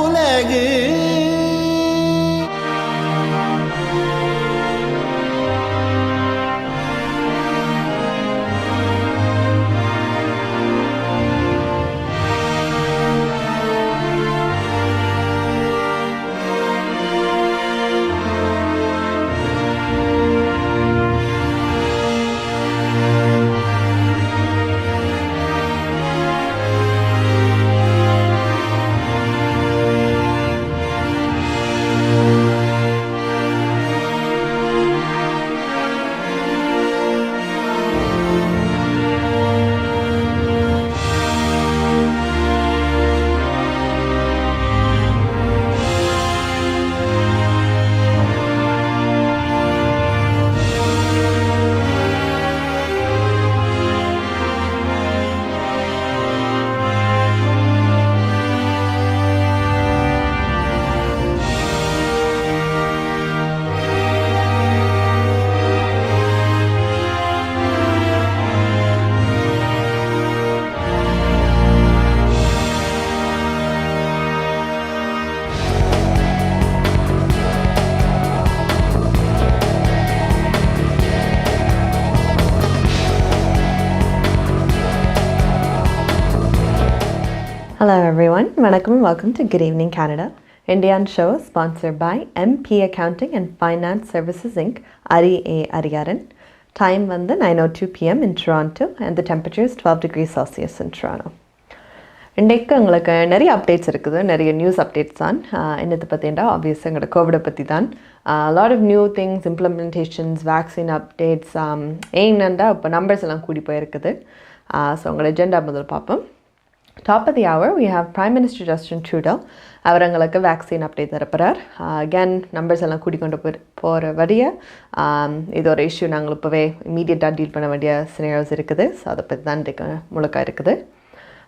உலகு. Hello everyone, vanakkam and welcome to Good Evening Canada. Indian show sponsored by MP Accounting and Finance Services Inc. Ariaran. Time வந்து 9:02 p.m. in Toronto and the temperature is 12 degrees Celsius in Toronto. இன்றைக்கு உங்களுக்கு நிறைய updates இருக்குது, நிறைய news updates தான். என்னத்தை பற்றிண்டா ஆப்வியஸாக எங்களோட கோவிடை பற்றி தான். Lot of new things, implementations, vaccine updates, ஏன்னண்டா இப்போ நம்பர்ஸ் எல்லாம் கூடி போயிருக்குது. ஸோ உங்களோட எஜெண்டா முதல் பார்ப்போம். Top of the hour, we have Prime Minister Justin Trudeau. அவர் எங்களுக்கு வேக்சின் அப்டேட் தரப்போகிறார். அகேன் நம்பர்ஸ் எல்லாம் கூட்டிக்கொண்டு போகிற வழிய இது ஒரு இஷ்யூ நாங்கள் இப்போவே இமீடியட்டாக டீல் பண்ண வேண்டிய சினேரியோஸ் இருக்குது. ஸோ அதை பற்றி தான் இன்றைக்கு முழுக்க இருக்குது.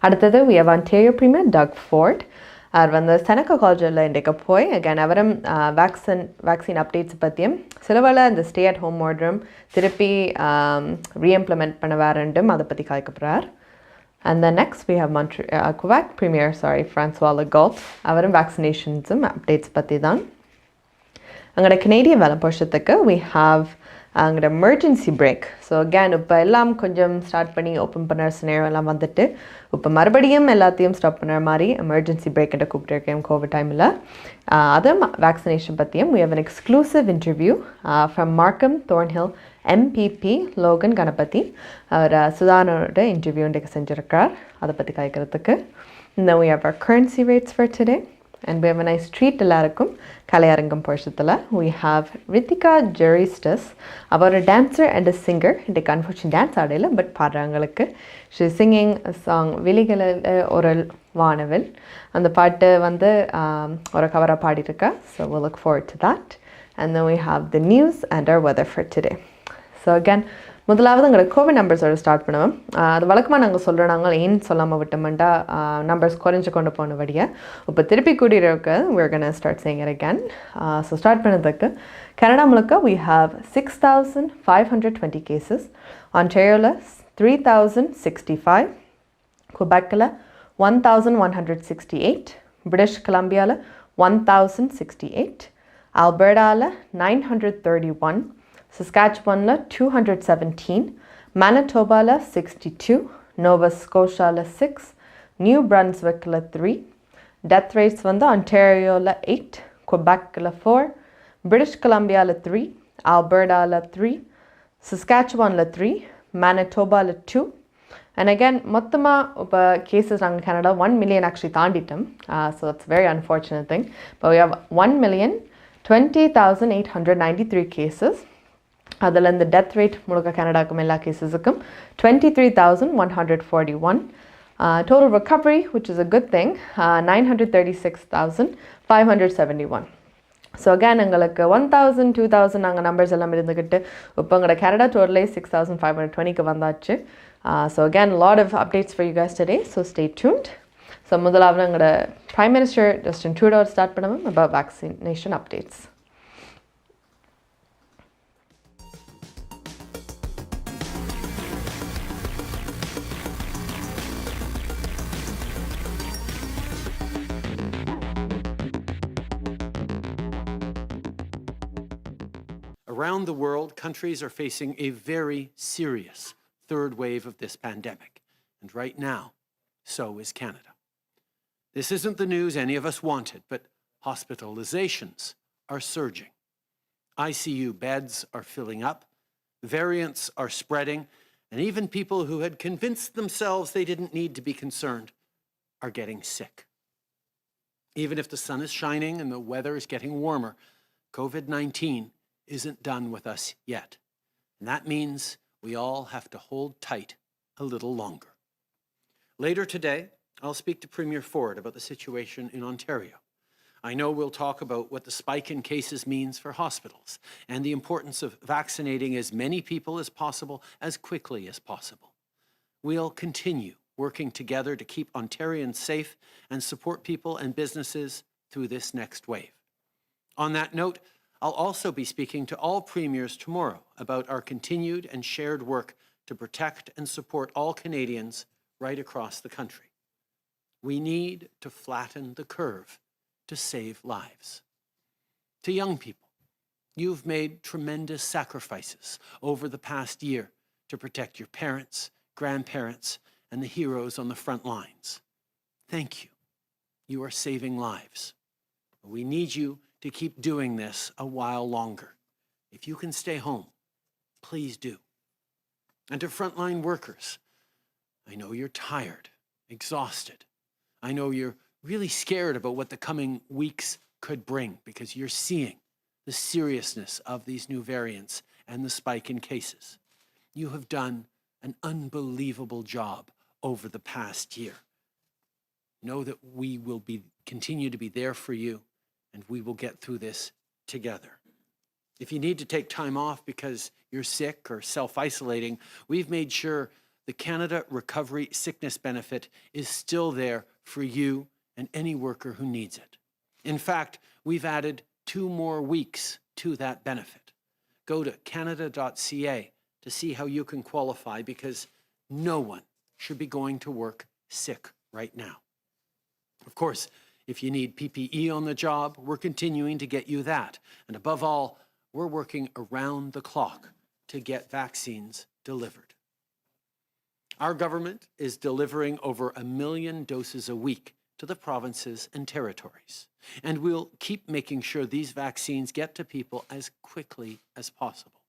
அடுத்தது we have Ontario Premier Doug Ford. அவர் வந்து செனக்கா காலேஜில் இன்றைக்கு போய் அகேன் அவரும் வேக்சின் அப்டேட்ஸ் பற்றியும் சிலவேளை இந்த ஸ்டே அட் ஹோம் ஆர்டரும் திருப்பி ரீஇம்ப்ளிமெண்ட் பண்ண வேறுண்டும் அதை பற்றி கலைக்கப்படுறார். And then next we have Quebec Premier, François Legault. அவரும் வேக்சினேஷன்ஸும் அப்டேட்ஸ் பற்றி தான். அங்கோட கனேடியன் வேலை போஷத்துக்கு we have அங்கோட எமர்ஜென்சி பிரேக். ஸோ அகேன் இப்போ எல்லாம் கொஞ்சம் ஸ்டார்ட் பண்ணி ஓப்பன் பண்ணுற சினேரியோ எல்லாம் வந்துட்டு இப்போ மறுபடியும் எல்லாத்தையும் ஸ்டாப் பண்ணுற மாதிரி எமர்ஜென்சி பிரேக்கிட்ட கூப்பிட்டுருக்கேன் கோவிட் டைமில். அதுவும் வேக்சினேஷன் பற்றியும் we have an exclusive interview from Markham Thornhill MPP Logan Kanapathi. அவர் சுதானோட இன்டர்வியூ இன்றைக்கு செஞ்சுருக்கிறார், அதை பற்றி கேட்குறதுக்கு. And then we have our currency rates for today. And we have a nice treat எல்லாருக்கும் கலையரங்கம் போஷத்தில். We have Rithika Jeristus. அவர் ஒரு டான்ஸர் அண்ட் அ சிங்கர். இன்றைக்கு அன்ஃபார்ச்சுனேட் டான்ஸ் ஆடையில் பட் பாடுறவங்களுக்கு ஷி சிங்கிங் சாங் விழிகளில் ஒரு வானவில். அந்த பாட்டு வந்து ஒரு கவராக பாடியிருக்கா. So we'll look forward to that. And then we have the news and our weather for today. So again முதலாவது எங்களோட கோவிட் நம்பர்ஸோட ஸ்டார்ட் பண்ணுவோம். அது வழக்கமாக நாங்கள் சொல்கிறோம், நாங்கள் ஏன் சொல்லாமல் விட்டோம்னா நம்பர்ஸ் குறைஞ்சு கொண்டு போனபடியே இப்போ திருப்பி கூட்டிகிட்டு we're going to start saying it again. So start பண்ணதுக்கு கனடா முழுக்க we have 6,520 cases. Ontarioவில் 3,065. Quebecல 1,168. British Columbiaவில் 1,068. Albertaவில் 931. Saskatchewanல 217, Manitobaல 62, Nova Scotiaல 6, New Brunswickல 3. Death rates வந்து Ontarioல 8, Quebecல 4, British Columbiaல 3, Albertaல 3, Saskatchewanல 3, Manitobaல 2. And again, மொத்தமாக இப்போ கேசஸ் நாங்கள் Canada 1 million actually தாண்டிட்டோம். So that's a very unfortunate thing. But we have 1,20,893 cases. அதில் இந்த death rate முழுக்க கனடாக்கும் எல்லா கேஸஸுக்கும் 23,141. Total recovery, which is a good thing, 936,571. So again எங்களுக்கு 1,000, 2,000 நாங்கள் நம்பர்ஸ் எல்லாம் இருந்துக்கிட்டு இப்போ எங்களோட கனடா டோட்டலே 6,520க்கு வந்தாச்சு. So again lot of updates for you guys today, so stay tuned. So முதலாவது எங்களோட Prime Minister Justin Trudeau start பண்ணுவோம் about vaccination updates. Around the world, countries are facing a very serious third wave of this pandemic. And right now, so is Canada. This isn't the news any of us wanted, but hospitalizations are surging. ICU beds are filling up, variants are spreading, and even people who had convinced themselves they didn't need to be concerned are getting sick. Even if the sun is shining and the weather is getting warmer, COVID-19 isn't done with us yet. And that means we all have to hold tight a little longer. Later today, I'll speak to Premier Ford about the situation in Ontario. I know we'll talk about what the spike in cases means for hospitals and the importance of vaccinating as many people as possible as quickly as possible. We'll continue working together to keep Ontarians safe and support people and businesses through this next wave. On that note, I'll also be speaking to all premiers tomorrow about our continued and shared work to protect and support all Canadians right across the country. We need to flatten the curve to save lives. To young people, you've made tremendous sacrifices over the past year to protect your parents, grandparents, and the heroes on the front lines. Thank you. You are saving lives. We need you to keep doing this a while longer. If you can stay home, please do. And to frontline workers, I know you're tired, exhausted. I know you're really scared about what the coming weeks could bring because you're seeing the seriousness of these new variants and the spike in cases. You have done an unbelievable job over the past year. Know that we will continue to be there for you, and we will get through this together. If you need to take time off because you're sick or self-isolating, we've made sure the Canada Recovery Sickness Benefit is still there for you and any worker who needs it. In fact, we've added 2 more weeks to that benefit. Go to canada.ca to see how you can qualify because no one should be going to work sick right now. Of course, if you need PPE on the job, we're continuing to get you that. And above all, we're working around the clock to get vaccines delivered. Our government is delivering over 1 million doses a week to the provinces and territories. And we'll keep making sure these vaccines get to people as quickly as possible.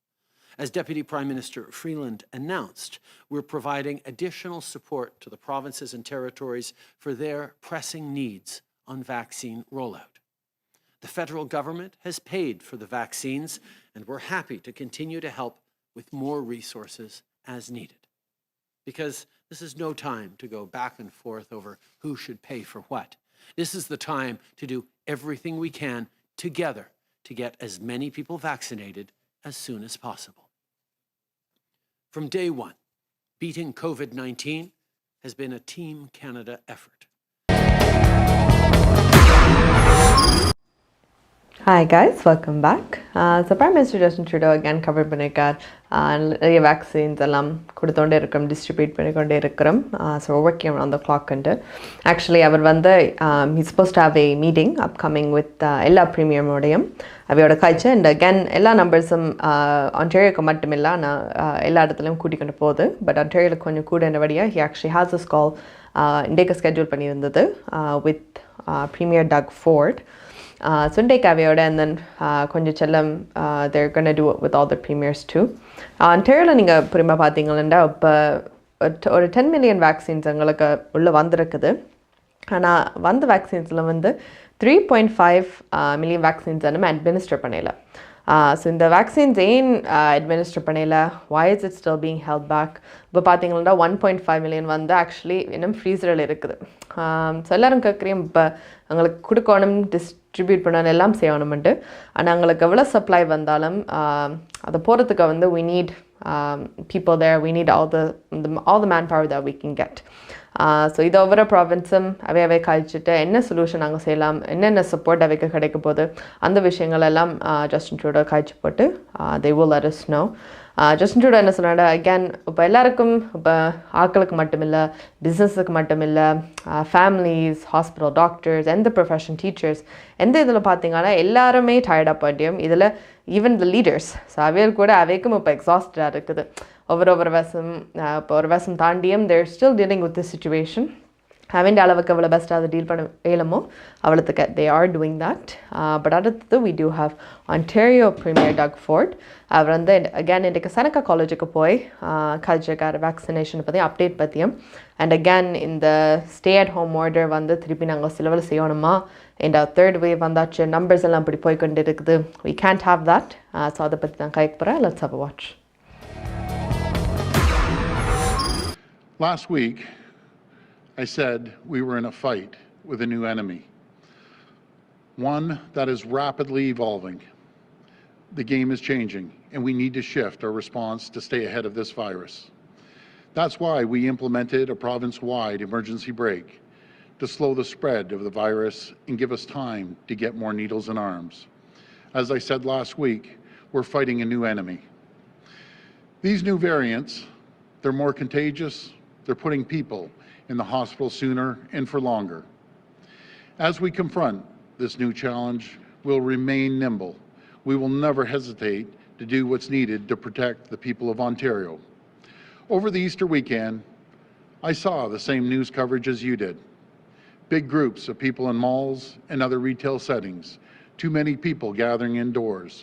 As Deputy Prime Minister Freeland announced, we're providing additional support to the provinces and territories for their pressing needs on vaccine rollout. The federal government has paid for the vaccines, and we're happy to continue to help with more resources as needed. Because this is no time to go back and forth over who should pay for what. This is the time to do everything we can together to get as many people vaccinated as soon as possible. From day one, beating COVID-19 has been a Team Canada effort. Hi guys, welcome back. So Prime Minister Justin Trudeau again covered பண்ணிருக்கார் நிறைய vaccines எல்லாம் கொடுத்தோண்டே இருக்கிறோம், distribute பண்ணிக்கொண்டே இருக்கிறோம். So working on the clock உண்டு. Actually அவர் வந்து he's suppose to have A meeting upcoming with எல்லா ப்ரீமியமோடையும் அவையோட காய்ச்சி and again எல்லா நம்பர்ஸும் ஆன்டேரியோக்கு மட்டுமில்லை நான் எல்லா இடத்துலையும் கூட்டிக்கொண்டு போகுது. பட் ஆன்டேரியோவில் கொஞ்சம் கூட என்னபடியாக he actually has as call இண்டேக்கு ஸ்கெட்யூல் பண்ணியிருந்தது with premier Doug Ford. Sunday Kavioda and then கொஞ்சம் செல்லம் they're going to do it with all the premiers too. Ontario நீங்கள் புரியுமா பார்த்தீங்களா இப்போ ஒரு 10 million வேக்சின்ஸ் எங்களுக்கு உள்ளே வந்திருக்குது. ஆனால் வந்த வேக்சின்ஸில் வந்து 3.5 million வேக்சின்ஸ் நம்ம அட்மினிஸ்டர் பண்ணல. ஸோ இந்த வேக்சின்ஸ் ஏன் அட்மினிஸ்டர் பண்ணல, why is it still being held back? இப்போ பார்த்தீங்கன்னா 1.5 million வந்து ஆக்சுவலி இன்னும் ஃப்ரீசரில் இருக்குது. ஸோ எல்லோரும் கேட்குறேன் இப்போ எங்களுக்கு கொடுக்கணும், டிஸ்ட்ரிபியூட் பண்ணணும், எல்லாம் செய்யணுமெண்டு. ஆனால் எங்களுக்கு எவ்வளோ சப்ளை வந்தாலும் அதை போகிறதுக்கு வந்து we need people there, we need all the manpower that we can get. So இது ஒவ்வொரு ப்ராவின்ஸும் அவை கழிச்சுட்டு என்ன சொல்யூஷன் நாங்கள் செய்யலாம், என்னென்ன சப்போர்ட் அவைக்கு கிடைக்க போகுது அந்த விஷயங்கள் எல்லாம் ஜஸ்டின் ட்ரூடோ கழிச்சு போட்டு they will let us know. Justin Trudeau என்ன சொன்னாங்க, அகேன் இப்போ எல்லாருக்கும், இப்போ ஆட்களுக்கு மட்டும் இல்லை, பிஸ்னஸுக்கு மட்டும் இல்லை, ஃபேமிலிஸ், ஹாஸ்பிட்டல், டாக்டர்ஸ், எந்த ப்ரொஃபஷன், டீச்சர்ஸ், எந்த இதில் பார்த்தீங்கன்னா எல்லாருமே டயர்டாக போய்ட்டியும். இதில் ஈவன் த லீடர்ஸ், ஸோ அவையில் கூட அவைக்கும் இப்போ எக்ஸாஸ்டாக இருக்குது. ஒவ்வொரு வருஷம் இப்போ ஒரு வருஷம் தாண்டியும் they're still dealing with this situation. அவன் அளவுக்கு அவ்வளோ பெஸ்ட்டாக அதை டீல் பண்ண இயலுமோ அவ்வளோத்துக்கு they are doing that. But அடுத்தது we do have Ontario premier Doug Ford. அவர் வந்து அகேன் இன்றைக்கு செனக்கா காலேஜுக்கு போய் கல்ச்சர் வேக்சினேஷன் பற்றி அப்டேட் பற்றியும் அண்ட் அகேன் இந்த ஸ்டே அட் ஹோம் ஆர்டர் வந்து திருப்பி நாங்கள் சிலவில் செய்யணுமா, இந்த தேர்ட் வேவ் வந்தாச்சு, நம்பர்ஸ் எல்லாம் இப்படி போய்கொண்டு இருக்குது, we can't have that. So அதை பற்றி தான் கேட்க போகிறேன். Let's have a watch. Last week, I said we were in a fight with a new enemy, one that is rapidly evolving. The game is changing, and we need to shift our response to stay ahead of this virus. That's why we implemented a province-wide emergency brake to slow the spread of the virus and give us time to get more needles and arms. As I said last week, we're fighting a new enemy. These new variants, they're more contagious, they're putting people in the hospital sooner and for longer. As we confront this new challenge, we'll remain nimble. We will never hesitate to do what's needed to protect the people of Ontario. Over the Easter weekend, I saw the same news coverage as you did. Big groups of people in malls and other retail settings, too many people gathering indoors.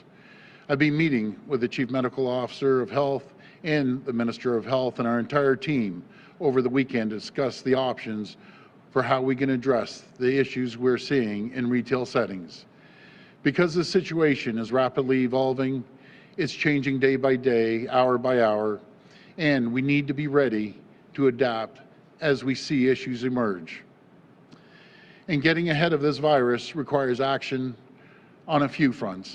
I've been meeting with the Chief Medical Officer of Health and the Minister of Health and our entire team over the weekend to discuss the options for how we can address the issues we're seeing in retail settings. Because the situation is rapidly evolving, it's changing day by day, hour by hour, and we need to be ready to adapt as we see issues emerge. And getting ahead of this virus requires action on a few fronts.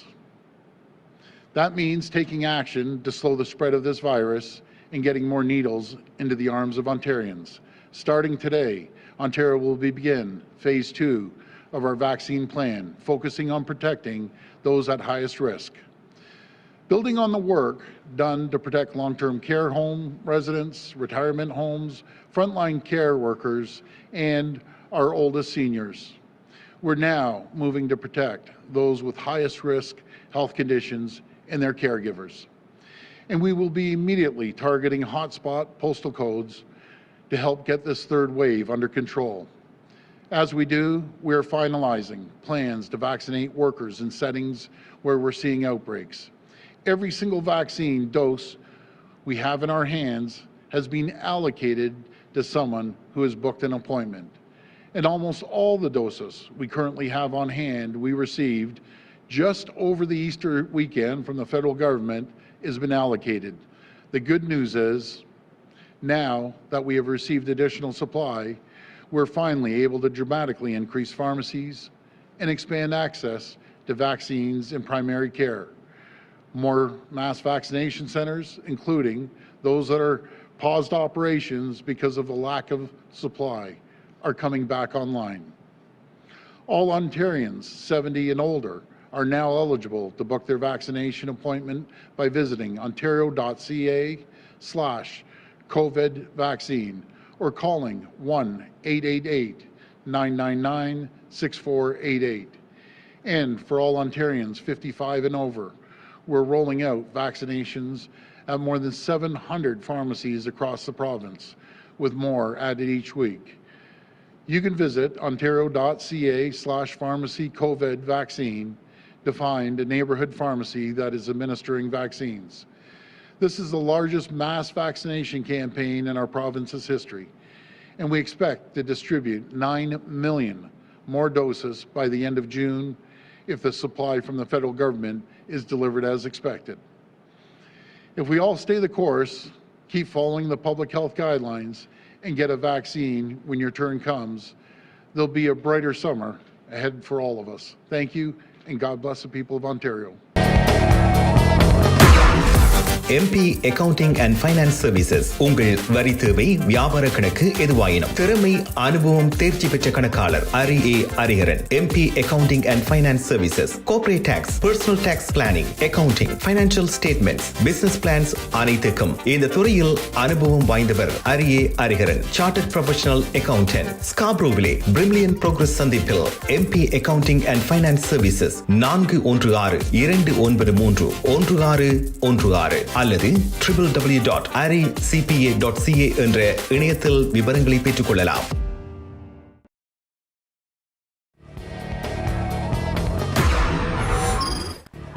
That means taking action to slow the spread of this virus and getting more needles into the arms of Ontarians. Starting today, Ontario will begin phase 2 of our vaccine plan, focusing on protecting those at highest risk. Building on the work done to protect long-term care home residents, retirement homes, frontline care workers, and our oldest seniors, we're now moving to protect those with highest risk health conditions and their caregivers. And we will be immediately targeting hotspot postal codes to help get this third wave under control. As we do, we are finalizing plans to vaccinate workers in settings where we're seeing outbreaks. Every single vaccine dose we have in our hands has been allocated to someone who has booked an appointment. And almost all the doses we currently have on hand we received just over the Easter weekend from the federal government has been allocated. The good news is, now that we have received additional supply, we're finally able to dramatically increase pharmacies and expand access to vaccines in primary care. More mass vaccination centers, including those that are paused operations because of the lack of supply, are coming back online. All Ontarians 70 and older are now eligible to book their vaccination appointment by visiting ontario.ca/COVID vaccine or calling 1-888-999-6488. And for all Ontarians 55 and over, we're rolling out vaccinations at more than 700 pharmacies across the province, with more added each week. You can visit ontario.ca/pharmacy COVID vaccine to find a neighborhood pharmacy that is administering vaccines. This is the largest mass vaccination campaign in our province's history, and we expect to distribute 9 million more doses by the end of June if the supply from the federal government is delivered as expected. If we all stay the course, keep following the public health guidelines, and get a vaccine when your turn comes, there'll be a brighter summer ahead for all of us. Thank you, and God bless the people of Ontario. MP Accounting and Finance Services. உங்கள் வரி தேவை, வியாபார கணக்கு எதுவாயினும் திறமை, அனுபவம், தேர்ச்சி பெற்ற கணக்காளர் Ariaran. MP Accounting and Finance Services. Corporate Tax, Personal Tax Planning, Accounting, Financial Statements, Business Plans அனைத்துக்கும் இந்த துறையில் அனுபவம் வாய்ந்தவர் Ariaran. Chartered Professional Accountant. Scarboroughவிலே Brimley Progress சந்திப்பில் MP Accounting and Finance Services 416-293-1616 அல்லது www.aricpa.ca என்ற இணையத்தில் விவரங்களை பெற்றுக்கொள்ளலாம்.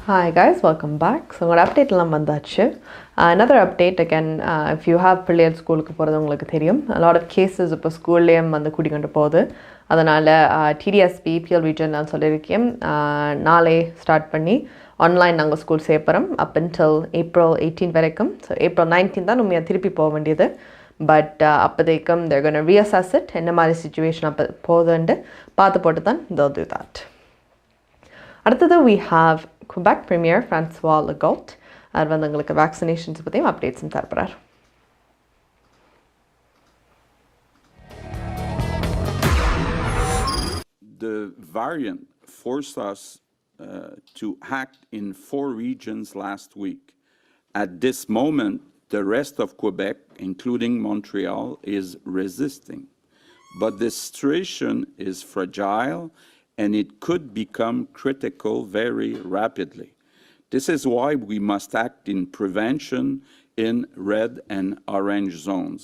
Hi guys, welcome back. So உங்களோட update எல்லாம் வந்தாச்சு. Another update again, if you have பிள்ளைகள் ஸ்கூலுக்கு போகிறது உங்களுக்கு தெரியும், a lot of cases இப்போ ஸ்கூல்லேயும் வந்து கூட்டிக்கொண்டு போகுது. அதனால் TDSP PL region நான் சொல்லியிருக்கேன், நாளை ஸ்டார்ட் பண்ணி ஆன்லைன் நாங்கள் ஸ்கூல் சேர்ப்போம் up until April 18 வரைக்கும். ஸோ April 19 தான் நம்ம திருப்பி போக வேண்டியது. பட் அப்போதைக்கும் they're going to reassess it, என்ன மாதிரி சுச்சுவேஷன் அப்போ போகுதுன்ட்டு பார்த்து போட்டு தான் they'll do that. அடுத்தது we have Quebec Premier François Legault. அவர் வந்து உங்களுக்கு வேக்சினேஷன்ஸ் பற்றியும் அப்டேட்ஸும் தரப்படுறார். The variant forced us to act in 4 regions last week. At this moment, the rest of Quebec, including Montreal, is resisting. But the situation is fragile and it could become critical very rapidly. This is why we must act in prevention in red and orange zones.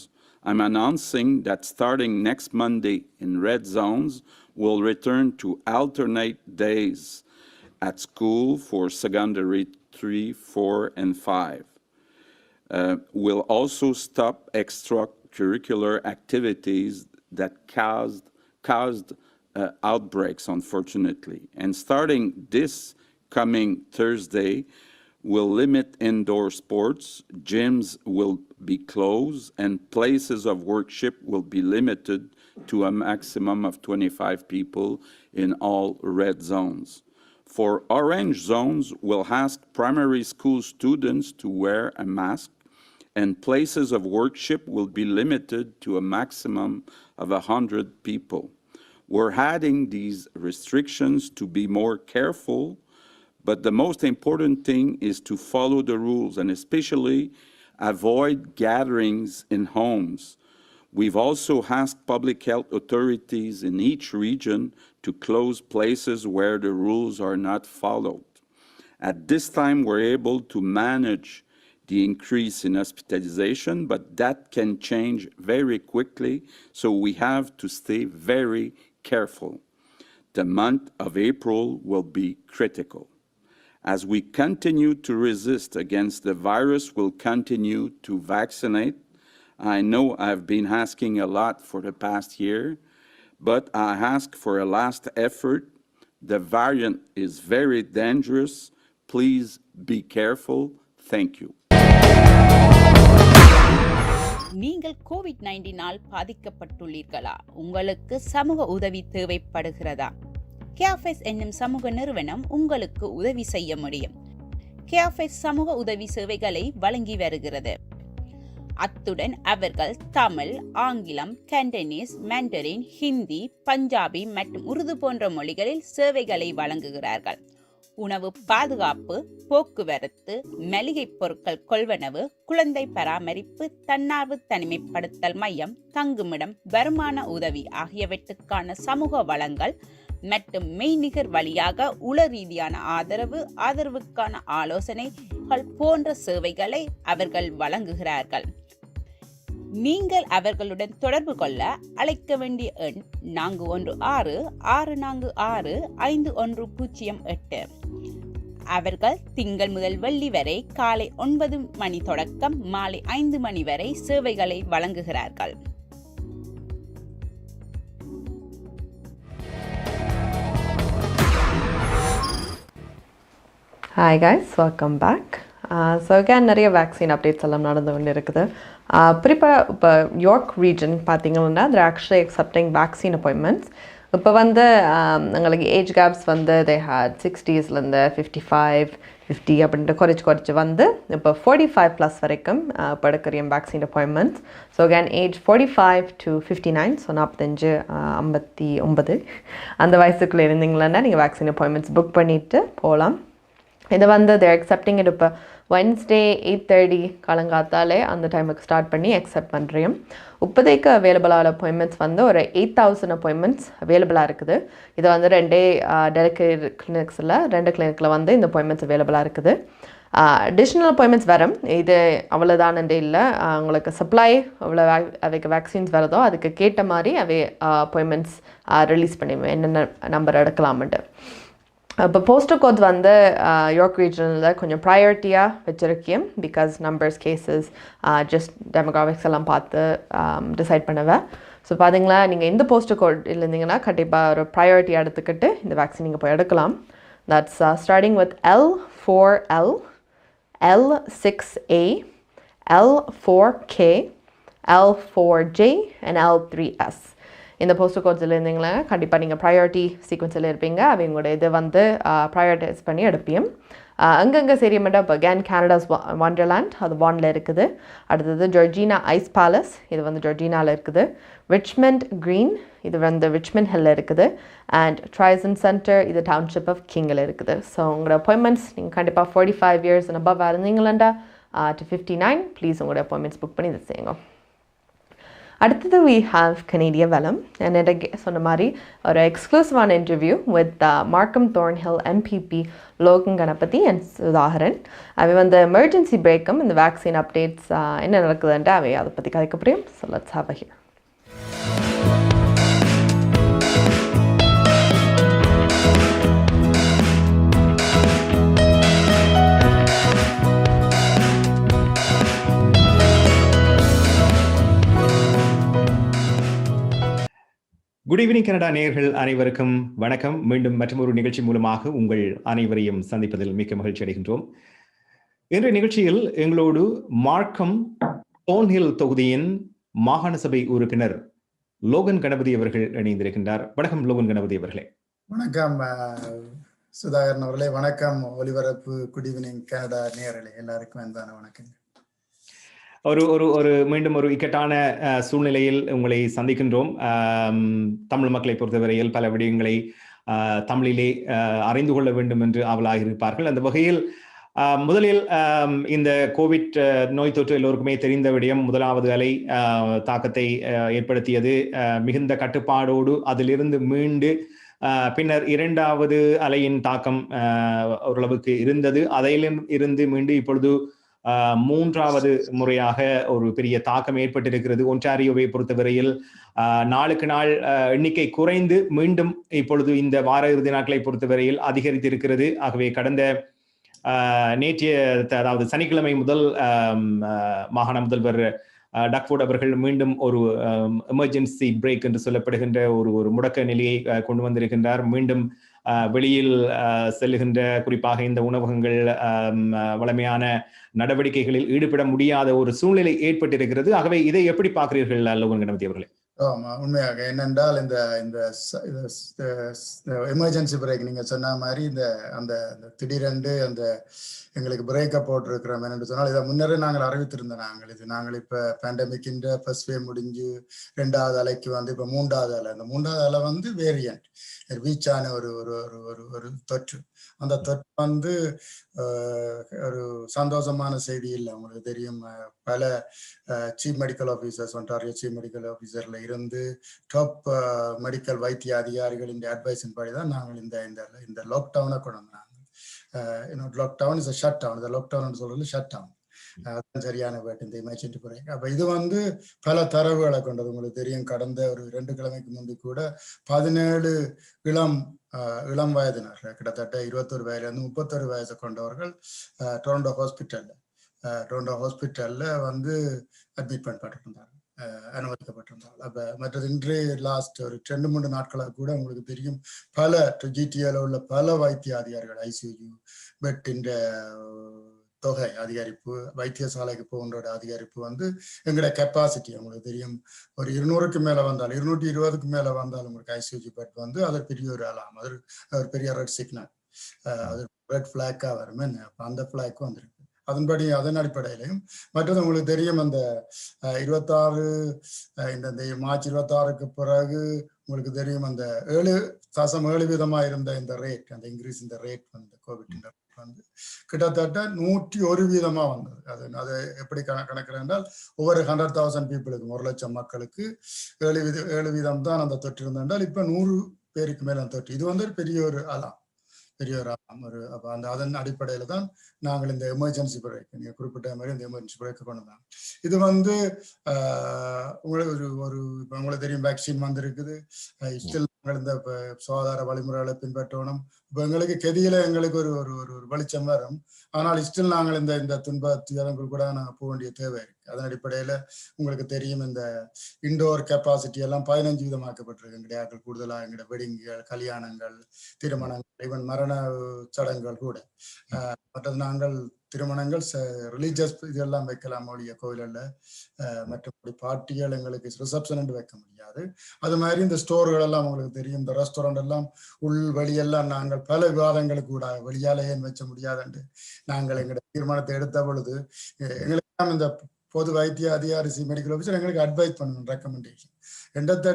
I'm announcing that starting next Monday in red zones, we'll return to alternate days at school for secondary 3, 4, and 5. We'll also stop extracurricular activities that caused outbreaks, unfortunately. And starting this coming Thursday, we'll limit indoor sports, gyms will be closed, and places of worship will be limited to a maximum of 25 people in all red zones. For orange zones, we'll ask primary school students to wear a mask, and places of worship will be limited to a maximum of 100 people. We're adding these restrictions to be more careful, but the most important thing is to follow the rules and especially avoid gatherings in homes. We've also asked public health authorities in each region to close places where the rules are not followed. At this time, we're able to manage the increase in hospitalization, but that can change very quickly, so we have to stay very careful. The month of April will be critical. As we continue to resist against the virus, we'll continue to vaccinate. I know I've been asking a lot for the past year, but I ask for a last effort. The variant is very dangerous. Please be careful. Thank you. நீங்கள் COVID-19 பாதிக்கப்பட்டுள்ளீர்களா? உங்களுக்கு சமூக உதவி தேவைப்படுகிறதா? கேஃபெஸ் என்னும் சமூக நிறுவனம் உங்களுக்கு உதவி செய்ய முடியும். கேஃபெஸ் சமூக உதவி சேவைகளை வழங்கி வருகிறது. அத்துடன் அவர்கள் தமிழ், ஆங்கிலம், கண்டனீஸ், மண்டரின், ஹிந்தி, பஞ்சாபி மற்றும் உருது போன்ற மொழிகளில் சேவைகளை வழங்குகிறார்கள். உணவு பாதுகாப்பு, போக்குவரத்து, மளிகை பொருட்கள் கொள்வனவு, குழந்தை பராமரிப்பு, தன்னார்வ தனிமைப்படுத்தல் மையம், தங்குமிடம், வருமான உதவி ஆகியவற்றுக்கான சமூக வளங்கள் மற்றும் மெய்நிகர் வழியாக உள ரீதியான ஆதரவுக்கான ஆலோசனைகள் போன்ற சேவைகளை அவர்கள் வழங்குகிறார்கள். நீங்கள் அவர்களுடன் தொடர்பு கொள்ள அழைக்க வேண்டிய எண் 416-646-5108. அவர்கள் திங்கள் முதல் வெள்ளி வரை காலை 9 மணி தொடக்கம் மாலை 5 மணி வரை சேவைகளை வழங்குகிறார்கள். Hi guys, welcome back. So again, நிறைய வேக்சின் அப்டேட்ஸ் எல்லாம் நடந்து கொண்டு இருக்குது. குறிப்பாக இப்போ யோர்க் ரீஜன் பார்த்தீங்கன்னா they're actually accepting vaccine appointments. இப்போ வந்து எங்களுக்கு ஏஜ் கேப்ஸ் வந்து they had 60s 55, 50 அப்படின்ட்டு குறைச்சி வந்து இப்போ 45+ வரைக்கும் இப்போ எடுக்கிறியும் vaccine appointments. So again age 45 to 59, so 45 59 அந்த வயசுக்குள்ளே இருந்தீங்களன்னா நீங்கள் வேக்சின் அப்பாயின்மெண்ட்ஸ் புக் பண்ணிவிட்டு போகலாம். இது வந்து தேர் அக்செப்டிங் இது இப்போ Wednesday 8:30 காலங்காத்தாலே அந்த டைமுக்கு ஸ்டார்ட் பண்ணி அக்செப்ட் பண்ணுறேன். இப்போதைக்கு அவைலபிளான அப்பாயின்மெண்ட்ஸ் வந்து ஒரு 8,000 அப்பாயின்மெண்ட்ஸ் அவைலபிளாக இருக்குது. இது வந்து 2 டெலிகேட் கிளினிக்ஸில் 2 கிளினிக்கில் வந்து இந்த அப்பாயின்மெண்ட்ஸ் அவைலபிளாக இருக்குது. அடிஷ்னல் அப்பாயின்மெண்ட்ஸ் வரும், இது அவ்வளோதானே இல்லை. உங்களுக்கு சப்ளை அவ்வளோ அவைக்கு வேக்சின்ஸ் வரதோ அதுக்கு கேட்ட மாதிரி அவை அப்பாயின்மெண்ட்ஸ் ரிலீஸ் பண்ணிடுவேன், என்னென்ன நம்பர் எடுக்கலாம்ட்டு. இப்போ போஸ்டல் கோட்ஸ் வந்து யோர்க் ரீஜனில் கொஞ்சம் ப்ரையாரிட்டியாக வச்சுருக்கேன். Because numbers cases just demographics எல்லாம் பார்த்து டிசைட் பண்ணுவேன். ஸோ பார்த்தீங்களா, நீங்கள் இந்த போஸ்டல் கோட் இருந்தீங்கன்னா கண்டிப்பாக ஒரு ப்ரையாரிட்டி எடுத்துக்கிட்டு இந்த வேக்சின் நீங்கள் போய் எடுக்கலாம். That's starting with L4L, L6A, L4K, L4J and L3S. இந்த போஸ்டல் கோட்ஸில் இருந்தீங்களா கண்டிப்பாக நீங்கள் ப்ரையாரிட்டி சீக்வன்ஸில் இருப்பீங்க. அவங்களோட இதை வந்து ப்ரையாரிட்டைஸ் பண்ணி எடுப்பேன். அங்கங்கே சரி மட்டும் இப்போ கேன் கனடாஸ் வண்டர்லேண்ட் அது வானில் இருக்குது. அடுத்தது ஜார்ஜினா ஐஸ் பேலஸ், இது வந்து ஜார்ஜினாவில் இருக்குது. ரிச்மண்ட் க்ரீன், இது வந்து ரிச்மண்ட் ஹில்லில் இருக்குது. அண்ட் ட்ரைசன் சென்டர், இது டவுன்ஷிப் ஆஃப் கிங்கில் இருக்குது. ஸோ உங்களோட அப்பாயின்மெண்ட்ஸ் நீங்கள் கண்டிப்பாக 45 years and above இருந்தீங்களாண்டா to 59 please உங்களோட அப்பாயின்மெண்ட்ஸ் புக் பண்ணி இதை செய்யுங்க. அடுத்தது we have கனேடிய வலம். என்னிட்ட சொன்ன மாதிரி ஒரு எக்ஸ்க்ளூசிவான interview with Markham Thornhill MPP Logan Kanapathi and Sudhakaran. அவை வந்து எமர்ஜென்சி பிரேக்கும் இந்த வேக்சின் அப்டேட்ஸ் என்ன நடக்குதுன்ட்டு அவை அதை பற்றி கதைக்க புரியும். So let's have a here. Good evening Canada நேயர்கள் அனைவருக்கும் வணக்கம். மீண்டும் மற்றொரு நிகழ்ச்சி மூலமாக உங்கள் அனைவரையும் சந்திப்பதில் மிக்க மகிழ்ச்சி அடைகின்றோம். இன்றைய நிகழ்ச்சியில் எங்களோடு மார்க்கம் தோர்ன்ஹில் தொகுதியின் மாகாண சபை உறுப்பினர் லோகன் கணபதி அவர்கள் இணைந்திருக்கின்றார். வணக்கம் லோகன் கணபதி அவர்களே. வணக்கம் சுதாகரன் அவர்களே. வணக்கம் ஒலிபரப்பு குட் ஈவினிங் கனடா நேயர்களே, எல்லாருக்கும் அன்பான வணக்கம். ஒரு மீண்டும் ஒரு இக்கட்டான சூழ்நிலையில் உங்களை சந்திக்கின்றோம். தமிழ் மக்களை பொறுத்தவரையில் பல விடயங்களை தமிழிலே அறிந்து கொள்ள வேண்டும் என்று ஆவலாக இருப்பார்கள். அந்த வகையில் முதலில் இந்த கோவிட் நோய் தொற்று எல்லோருக்குமே தெரிந்த விடயம். முதலாவது அலை தாக்கத்தை ஏற்படுத்தியது. மிகுந்த கட்டுப்பாடோடு அதிலிருந்து மீண்டு பின்னர் இரண்டாவது அலையின் தாக்கம் ஓரளவுக்கு இருந்தது. அதிலும் இருந்து மீண்டு இப்பொழுது மூன்றாவது முறையாக ஒரு பெரிய தாக்கம் ஏற்பட்டிருக்கிறது. ஒன்டாரியோவை பொறுத்தவரையில் நாளுக்கு நாள் எண்ணிக்கை குறைந்து மீண்டும் இப்பொழுது இந்த வார இறுதி நாட்களை பொறுத்தவரையில் அதிகரித்திருக்கிறது. ஆகவே கடந்த நேற்றைய அதாவது சனிக்கிழமை முதல் மாகாண முதல்வர் டக்ஃபோர்ட் அவர்கள் மீண்டும் ஒரு எமர்ஜென்சி பிரேக் என்று சொல்லப்படுகின்ற ஒரு முடக்க நிலையை கொண்டு வந்திருக்கின்றார். மீண்டும் வெளியில் செல்லுகின்ற குறிப்பாக இந்த உணவகங்கள் வளமையான நடவடிக்கைகளில் ஈடுபட முடியாத ஒரு சூழ்நிலை ஏற்பட்டிருக்கிறது. ஆகவே இதை எப்படி பார்க்கிறீர்கள் லோகன் கணபதி அவர்களே? ஆமா, உண்மையாக என்னென்றால் இந்த எமர்ஜென்சி பிரேக் நீங்க சொன்ன மாதிரி அந்த திடீரென்று அந்த எங்களுக்கு பிரேக்கை போட்டிருக்கிறோம் என்று சொன்னால் இதை முன்னரே நாங்கள் அறிவித்திருந்தோம். நாங்கள் இப்போ பேண்டமிக் ஃபர்ஸ்ட் வேவ் முடிஞ்சு 2வது அலைக்கு வந்து இப்போ 3வது அலை. அந்த 3வது அலை வந்து வேரியன்ட் வீச்சான ஒரு தொற்று. அந்த தொற்று வந்து ஒரு சந்தோஷமான செய்தி இல்லை. உங்களுக்கு தெரியும், பல chief medical officers Ontario chief medical ஆஃபீஸர்ல இருந்து டாப் மெடிக்கல் வைத்திய அதிகாரிகளின் அட்வைஸின் படி தான் நாங்கள் இந்த லாக்டவுனை கொண்டு வந்தாங்க. Lockdown is shut down. இந்த லாக்டவுன் சொல்றது ஷட் டவுன். அதுதான் சரியான வேட்டு இந்த எமர்ஜென்சி பிரேக். அப்ப இது வந்து பல தரவுகளை கொண்டது. உங்களுக்கு தெரியும், கடந்த ஒரு 2 கிழமைக்கு முன்பு கூட 17 இளம் வயதினர் கிட்டத்தட்ட 21 வயதுலேருந்து 31 வயசு கொண்டவர்கள் டொரண்டோ ஹாஸ்பிட்டல்ல வந்து அட்மிட் பண்ணப்பட்டிருந்தாங்க, அனுமதிக்கப்பட்டிருந்தார்கள். அப்ப மற்றது இன்று லாஸ்ட் ஒரு 2-3 நாட்களாக கூட உங்களுக்கு தெரியும், பல ஜிடிஏல உள்ள பல வைத்திய அதிகாரிகள் ஐசியூ பெட்டின் தொகை அதிகரிப்பு, வைத்தியசாலைக்கு போகின்ற அதிகரிப்பு வந்து எங்களோட கெப்பாசிட்டி உங்களுக்கு தெரியும், ஒரு 200க்கு மேல வந்தால் 220க்கு மேல வந்தால் உங்களுக்கு ஐசியூஜி பெட் வந்து அது பெரிய ஒரு அலாம், அது ஒரு பெரிய ரெட் சிக்னல். அது ரெட் ஃபிளாக்காக வரும். அந்த ஃபிளாக் வந்திருக்கு. அதன்படி அதன் அடிப்படையிலையும் மற்றது உங்களுக்கு தெரியும் அந்த 26 இந்த மார்ச் 26க்கு பிறகு உங்களுக்கு தெரியும் அந்த 7.7% இருந்த இந்த ரேட், அந்த இன்க்ரீஸ் இந்த ரேட் வந்து கோவிட் வந்து கிட்டத்தட்ட 101% வந்தது. அது எப்படி கணக்குற என்றால் ஒவ்வொரு 100,000 பீப்புளுக்கு 1,00,000 மக்களுக்கு 7% தான் அந்த தொற்று இருந்தால் இப்ப 100 பேருக்கு மேல தொற்று. இது வந்து பெரிய ஒரு அலாம். அப்ப அதன் அடிப்படையில தான் நாங்கள் இந்த எமர்ஜென்சி பிரேக், நீங்க குறிப்பிட்ட மாதிரி இந்த எமர்ஜென்சி பிரேக் கொண்டு வந்தாங்க. இது வந்து உங்களுக்கு இப்ப உங்களுக்கு தெரியும் வேக்சின் வந்து இருக்குது. ஸ்டில் நாங்கள் இந்த சுகாதார வழிமுறைகளை பின்பற்றணும். இப்ப எங்களுக்கு கெதியில எங்களுக்கு ஒரு ஒரு வெளிச்சம் வரும். ஆனால் ஸ்டில் நாங்கள் இந்த துன்ப துயரங்கள் கூட நாங்கள் போக வேண்டிய தேவை இருக்கு. அதன் அடிப்படையில உங்களுக்கு தெரியும் இந்த இண்டோர் கெப்பாசிட்டி எல்லாம் 15% ஆக்கப்பட்டிருக்கு. எங்களுடைய ஆட்கள் கூடுதலாக எங்களுடைய வெடிங்குகள், கல்யாணங்கள், திருமணங்கள், ஈவன் மரண சடங்குகள் கூட. மற்றது நாங்கள் திருமணங்கள் ரிலீஜியஸ் இதெல்லாம் வைக்கலாம் ஒழிய கோயிலில் மற்றபடி பார்ட்டிகள் எங்களுக்கு ரிசப்ஷன் வைக்க முடியாது. அது மாதிரி இந்த ஸ்டோர்கள் எல்லாம் உங்களுக்கு தெரியும், இந்த ரெஸ்டாரண்ட் எல்லாம் உள் வெளியெல்லாம் நாங்கள் பல விவாதங்களுக்கு கூட வெளியால ஏன் வச்ச முடியாதுன்னு நாங்கள் எங்களுடைய தீர்மானத்தை எடுத்த பொழுது எங்களுக்கு இந்த பொது வைத்திய அதிகாரி மெடிக்கல் ஆஃபீஸர் எங்களுக்கு அட்வைஸ் பண்ணணும், ரெக்கமெண்டேஷன்.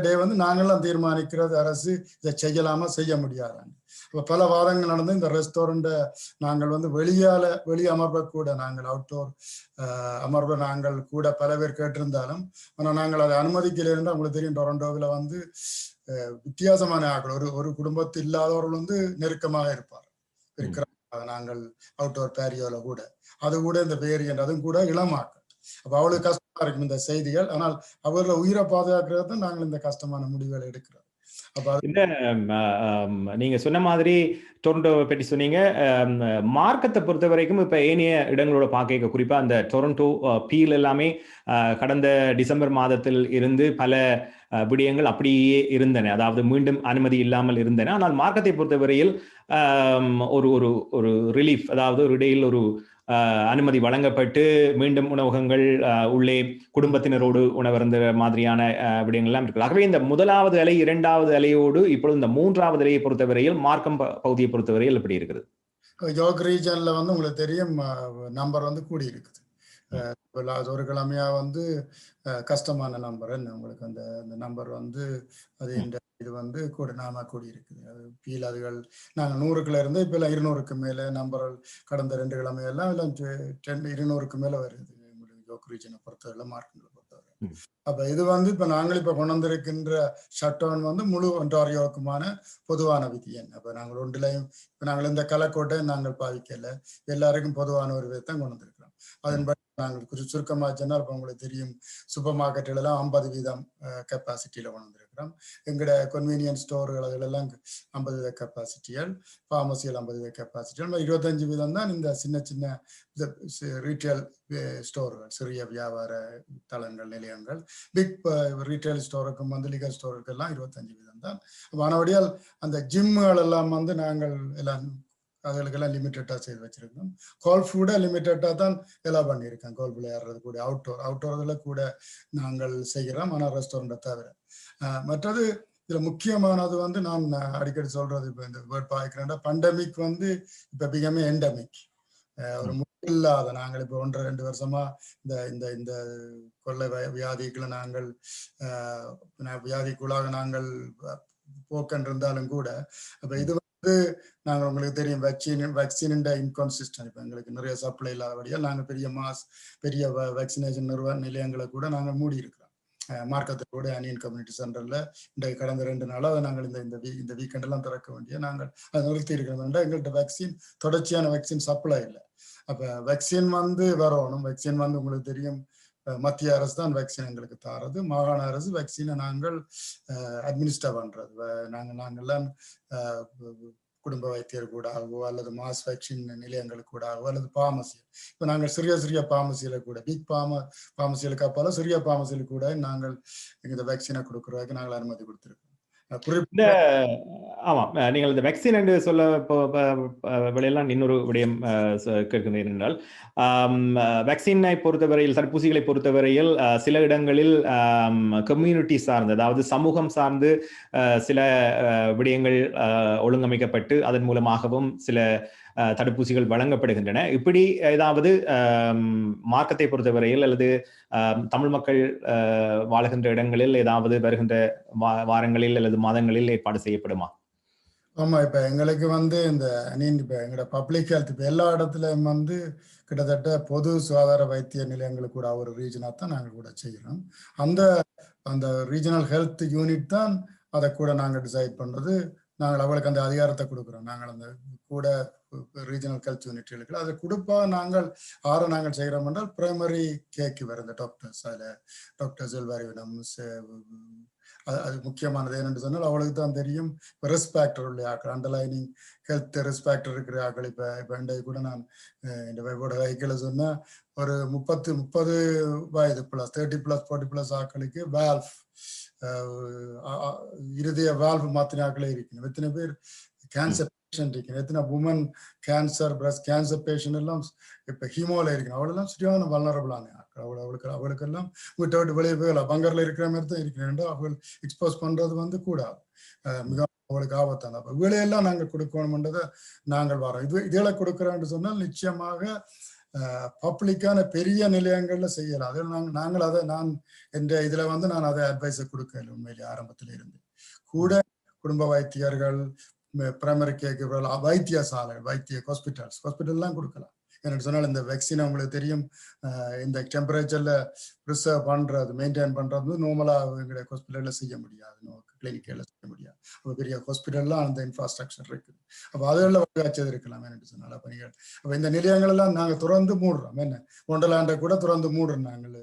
டே வந்து நாங்கள்லாம் தீர்மானிக்கிறது அரசு இதை செய்யலாமா செய்ய முடியாதான்னு. இப்போ பல வாதங்கள் நடந்து இந்த ரெஸ்டாரண்ட்டை நாங்கள் வந்து வெளி அமர்வை கூட நாங்கள் அவுட்டோர் அமர்வை நாங்கள் கூட பல பேர் கேட்டிருந்தாலும் ஆனால் நாங்கள் அதை அனுமதிக்கல இருந்தால் உங்களுக்கு தெரியும் டொரண்டோவில் வந்து வித்தியாசமான ஆட்கள் ஒரு குடும்பத்தில் இல்லாதவர்கள் வந்து நெருக்கமாக இருக்கிறாங்க. நாங்கள் அவுட்டோர் பேரியோல கூட அது கூட இந்த வேரியன்ட் அதுவும் கூட இளமாக்கள். அப்ப அவ்வளவு கஷ்டமா இருக்கும் இந்த செய்திகள். ஆனால் அவர்கள உயிரை பாதுகாக்கிறது தான் நாங்கள் இந்த கஷ்டமான முடிவுகளை எடுக்கிறோம். இந்த நீங்க சொன்ன மாதிரி டொரண்டோவை பற்றி சொன்னீங்க. மார்க்கத்தை பொறுத்த வரைக்கும் இப்ப ஏனைய இடங்களோட பார்க்க குறிப்பா அந்த டொரண்டோ பீல் எல்லாமே கடந்த டிசம்பர் மாதத்தில் இருந்து பல விடயங்கள் அப்படியே இருந்தன, அதாவது மீண்டும் அனுமதி இல்லாமல் இருந்தன. ஆனால் மார்க்கத்தை பொறுத்தவரையில் ஒரு ரிலீஃப், அதாவது ஒரு இடையில் ஒரு அனுமதி வழங்கப்பட்டு மீண்டும் உணவகங்கள் உள்ளே குடும்பத்தினரோடு உணவருந்த மாதிரியான விடயங்கள்லாம் இருக்குது. ஆகவே இந்த முதலாவது அலை, இரண்டாவது அலையோடு இப்பொழுது இந்த மூன்றாவது அலையை பொறுத்தவரையில் மார்க்கம் பகுதியை பொறுத்தவரையில் எப்படி இருக்குது? யோக் ரீஜன்ல வந்து உங்களுக்கு தெரியும் நம்பர் வந்து கூடி இருக்குது. ஒரு கிழமையா வந்து கஷ்டமான நம்பர் என்ன உங்களுக்கு அந்த நம்பர் வந்து அது இது வந்து கூட நாம கூடி இருக்குது. அது பீல் அதுகள் நாங்கள் 100க்குள்ள இருந்து இப்போ 200க்கு மேலே நம்பர்கள் கடந்த 2 கிழமையெல்லாம் இல்லை 200க்கு மேலே வருது யோக் ரீஜனை பொறுத்தவரை, மார்க்கங்களை பொறுத்தவரை. அப்ப இது வந்து இப்ப நாங்கள் இப்ப கொண்டு வந்திருக்கின்ற ஷட் டவுன் வந்து முழு ஒன்றாரியோவுக்குமான பொதுவான விதி என்ன. அப்ப நாங்கள் ஒன்றிலையும் இப்ப நாங்கள் இந்த கலக்கோட்டை நாங்கள் பாதிக்கல, எல்லாருக்கும் பொதுவான ஒரு விதத்தை கொண்டு வந்திருக்கிறோம். அதன்படி நாங்கள் சுருக்கமாக சொன்னால் இப்போ உங்களுக்கு தெரியும் சூப்பர் மார்க்கெட்டுகள் எல்லாம் 50% கெப்பாசிட்டியில கொண்டு வந்திருக்கிறோம். எங்களோட கன்வீனியன்ஸ் ஸ்டோர்கள் அதெல்லாம் 50% கெப்பாசிட்டிகள், ஃபார்மசிகள் 50% கெப்பாசிட்டிகள், 25% தான் இந்த சின்ன சின்ன ரீட்டைல் ஸ்டோர்கள், சிறிய வியாபார தளங்கள், நிலையங்கள். பிக் ரீட்டைல் ஸ்டோருக்கும் வந்து லீகல் ஸ்டோருக்கு எல்லாம் 25% தான். மறுபடியால் அந்த ஜிம்முகள் எல்லாம் வந்து நாங்கள் எல்லாம் அதுகளுக்கெல்லாம் லிமிட்டடா செய்து வச்சிருக்கோம். கோல்ஃப் கூட லிமிட்டடா தான் எல்லாம் பண்ணியிருக்கோம். கோல்ஃப் விளையாடுறது கூட அவுட்டோர்ல கூட நாங்கள் செய்கிறோம், ஆனால் ரெஸ்டாரண்ட்டை தவிர. மற்றது இதுல முக்கியமானது வந்து நான் அடிக்கடி சொல்றது, இப்போ இந்த வேர்ட் பாய்க்கிறேன்டா, பண்டமிக் வந்து இப்ப பிகமே எண்டமிக். ஒரு இல்லாத நாங்கள் இப்போ 1-2 வருஷமா இந்த கொள்ளை வியாதிக்குள்ள நாங்கள் வியாதிக்குள்ளாக நாங்கள் போக்கென்றிருந்தாலும் கூட அப்ப இது வந்து நாங்கள் உங்களுக்கு தெரியும் வேக்சின் இன்கன்சிஸ்டன்ட். இப்போ எங்களுக்கு நிறைய சப்ளை இல்லாதபடியால் நாங்கள் பெரிய வேக்சினேஷன் நிலையங்களை கூட நாங்கள் மூடி இருக்கிறோம். மார்க்கத்தில் கூட அனியன் கம்யூனிட்டி சென்டர்ல இந்த கடந்த 2 நாளாக நாங்கள் இந்த வீக்கெண்ட் எல்லாம் திறக்க வேண்டிய நாங்கள் அதை நிறுத்தி இருக்கிறோம். எங்கள்கிட்ட வேக்சின் தொடர்ச்சியான வேக்சின் சப்ளை இல்லை. அப்ப வேக்சின் வந்து வரணும். வேக்சின் வந்து உங்களுக்கு தெரியும் மத்திய அரசு தான் வேக்சின் எங்களுக்கு தாரது, மாகாண அரசு வேக்சினை நாங்கள் அட்மினிஸ்டர் பண்றது. நாங்கள்லாம் குடும்ப வைத்தியர் கூடாகவோ அல்லது மாஸ் வேக்சின் நிலையங்களுக்கு கூடாகவோ அல்லது பார்மசி, இப்போ நாங்கள் சிறிய பார்மசியில கூட, பிக் பார்மசிகளுக்கு அப்பால சிறிய பார்மசியில கூட நாங்கள் இந்த வேக்சினை கொடுக்குறதுக்கு நாங்கள் அனுமதி கொடுத்துருக்கோம். இந்த ஆமாம் நீங்கள் இந்த வேக்சின் என்று சொல்ல வெளியெல்லாம் இன்னொரு விடயம் கேட்கிறேன் என்றால் வேக்சினை பொறுத்தவரையில் தடுப்பூசிகளை பொறுத்தவரையில் சில இடங்களில் கம்யூனிட்டி சார்ந்து அதாவது சமூகம் சார்ந்து சில விடயங்கள் ஒழுங்கமைக்கப்பட்டு அதன் மூலமாகவும் சில தடுப்பூசிகள் வழங்கப்படுகின்றன. இப்படி ஏதாவது மார்க்கத்தை பொறுத்தவரையில் அல்லது தமிழ் மக்கள் வாழ்கின்ற இடங்களில் ஏதாவது வருகின்ற வாரங்களில் அல்லது மாதங்களில் ஏற்பாடு செய்யப்படுமா? ஆமா, இப்ப எங்களுக்கு இந்த இப்ப எங்களோட பப்ளிக் ஹெல்த் இப்ப எல்லா இடத்துலயும் கிட்டத்தட்ட பொது சுகாதார வைத்திய நிலையங்களுக்கு கூட ஒரு ரீஜனா தான் நாங்கள் கூட செய்யறோம். அந்த ரீஜனல் ஹெல்த் யூனிட் தான் அதை கூட நாங்கள் டிசைட் பண்றது. நாங்கள் அவளுக்கு அந்த அதிகாரத்தை கொடுக்குறோம். நாங்கள் அந்த கூட ரீஜனல் ஹெல்த் யூனிட்டுகளுக்கு அதை கொடுப்பா நாங்கள் நாங்கள் செய்கிறோம் என்றால் பிரைமரி கேக்கு வர இந்த டாக்டர்ஸ் அதில் டாக்டர்ஸ் எல்வாரிவிடம் அது முக்கியமானது. என்னென்று சொன்னால் அவளுக்கு தான் தெரியும். இப்போ ரிஸ்க் ஃபேக்டர் உள்ள ஆக்கள் அண்டர்லைனிங் ஹெல்த் ரிஸ்க் ஃபேக்டர் இருக்கிற ஆக்கள் இப்போ இன்றைக்கு கூட நான் இந்த வைப்போட வைக்கல சொன்னால் ஒரு 30 வயது ப்ளஸ் 30+, 40+ ஆக்களுக்கு வால்வ் இருதய வால்வ் மாத்தின ஆக்களே இருக்கணும். எத்தனை பேர் கேன்சர் பேஷண்ட் இருக்கணும், எத்தனை woman cancer breast cancer patient எல்லாம் இப்போ ஹீமோல இருக்கணும். அவளெல்லாம் சரியான வல்னரபிளான ஆக்கள். அவளுக்கெல்லாம் வீட்டை விட்டு வெளியே போகலாம். பங்கர்ல இருக்கிற மாதிரி தான் இருக்கணும். அவள் எக்ஸ்போஸ் பண்றது கூடாது, மிகவும் அவளுக்கு ஆபத்தான. அப்போ இவையெல்லாம் நாங்கள் கொடுக்கணும்ன்றதை நாங்கள் வரோம். இதுகளை கொடுக்குறோன்னு சொன்னால் நிச்சயமாக பப்ளிக்கான பெரிய நிலையங்கள்ல செய்யலாம். அதில் நாங்கள் அதை நான் என்ற இதுல நான் அதை அட்வைஸை கொடுக்கல. உண்மையிலே ஆரம்பத்தில் இருந்து கூட குடும்ப வைத்தியர்கள், பிரைமரி கேர் வைத்தியசாலை, ஹாஸ்பிட்டல்லாம் கொடுக்கலாம். என்னன்னு சொன்னால் இந்த வேக்சினை உங்களுக்கு தெரியும், இந்த டெம்பரேச்சர்ல ப்ரிசர்வ் பண்றது மெயின்டைன் பண்றது நார்மலா எங்களுடைய ஹாஸ்பிட்டல்ல செய்ய முடியாது, கிளினிக்கல்ல செய்ய முடியாது. அப்போ பெரிய ஹாஸ்பிட்டல்லாம் அந்த இன்ஃப்ராஸ்ட்ரக்சர் இருக்குது. அப்போ அதெல்லாம் வழிகாட்சது இருக்கலாம். என்னன்னு சொன்னால் அப்போ இந்த நிலையங்கள் எல்லாம் நாங்க திறந்து மூடுறோம். என்ன ஒண்டர்லாண்டை கூட திறந்து மூடுறோம் நாங்கள்.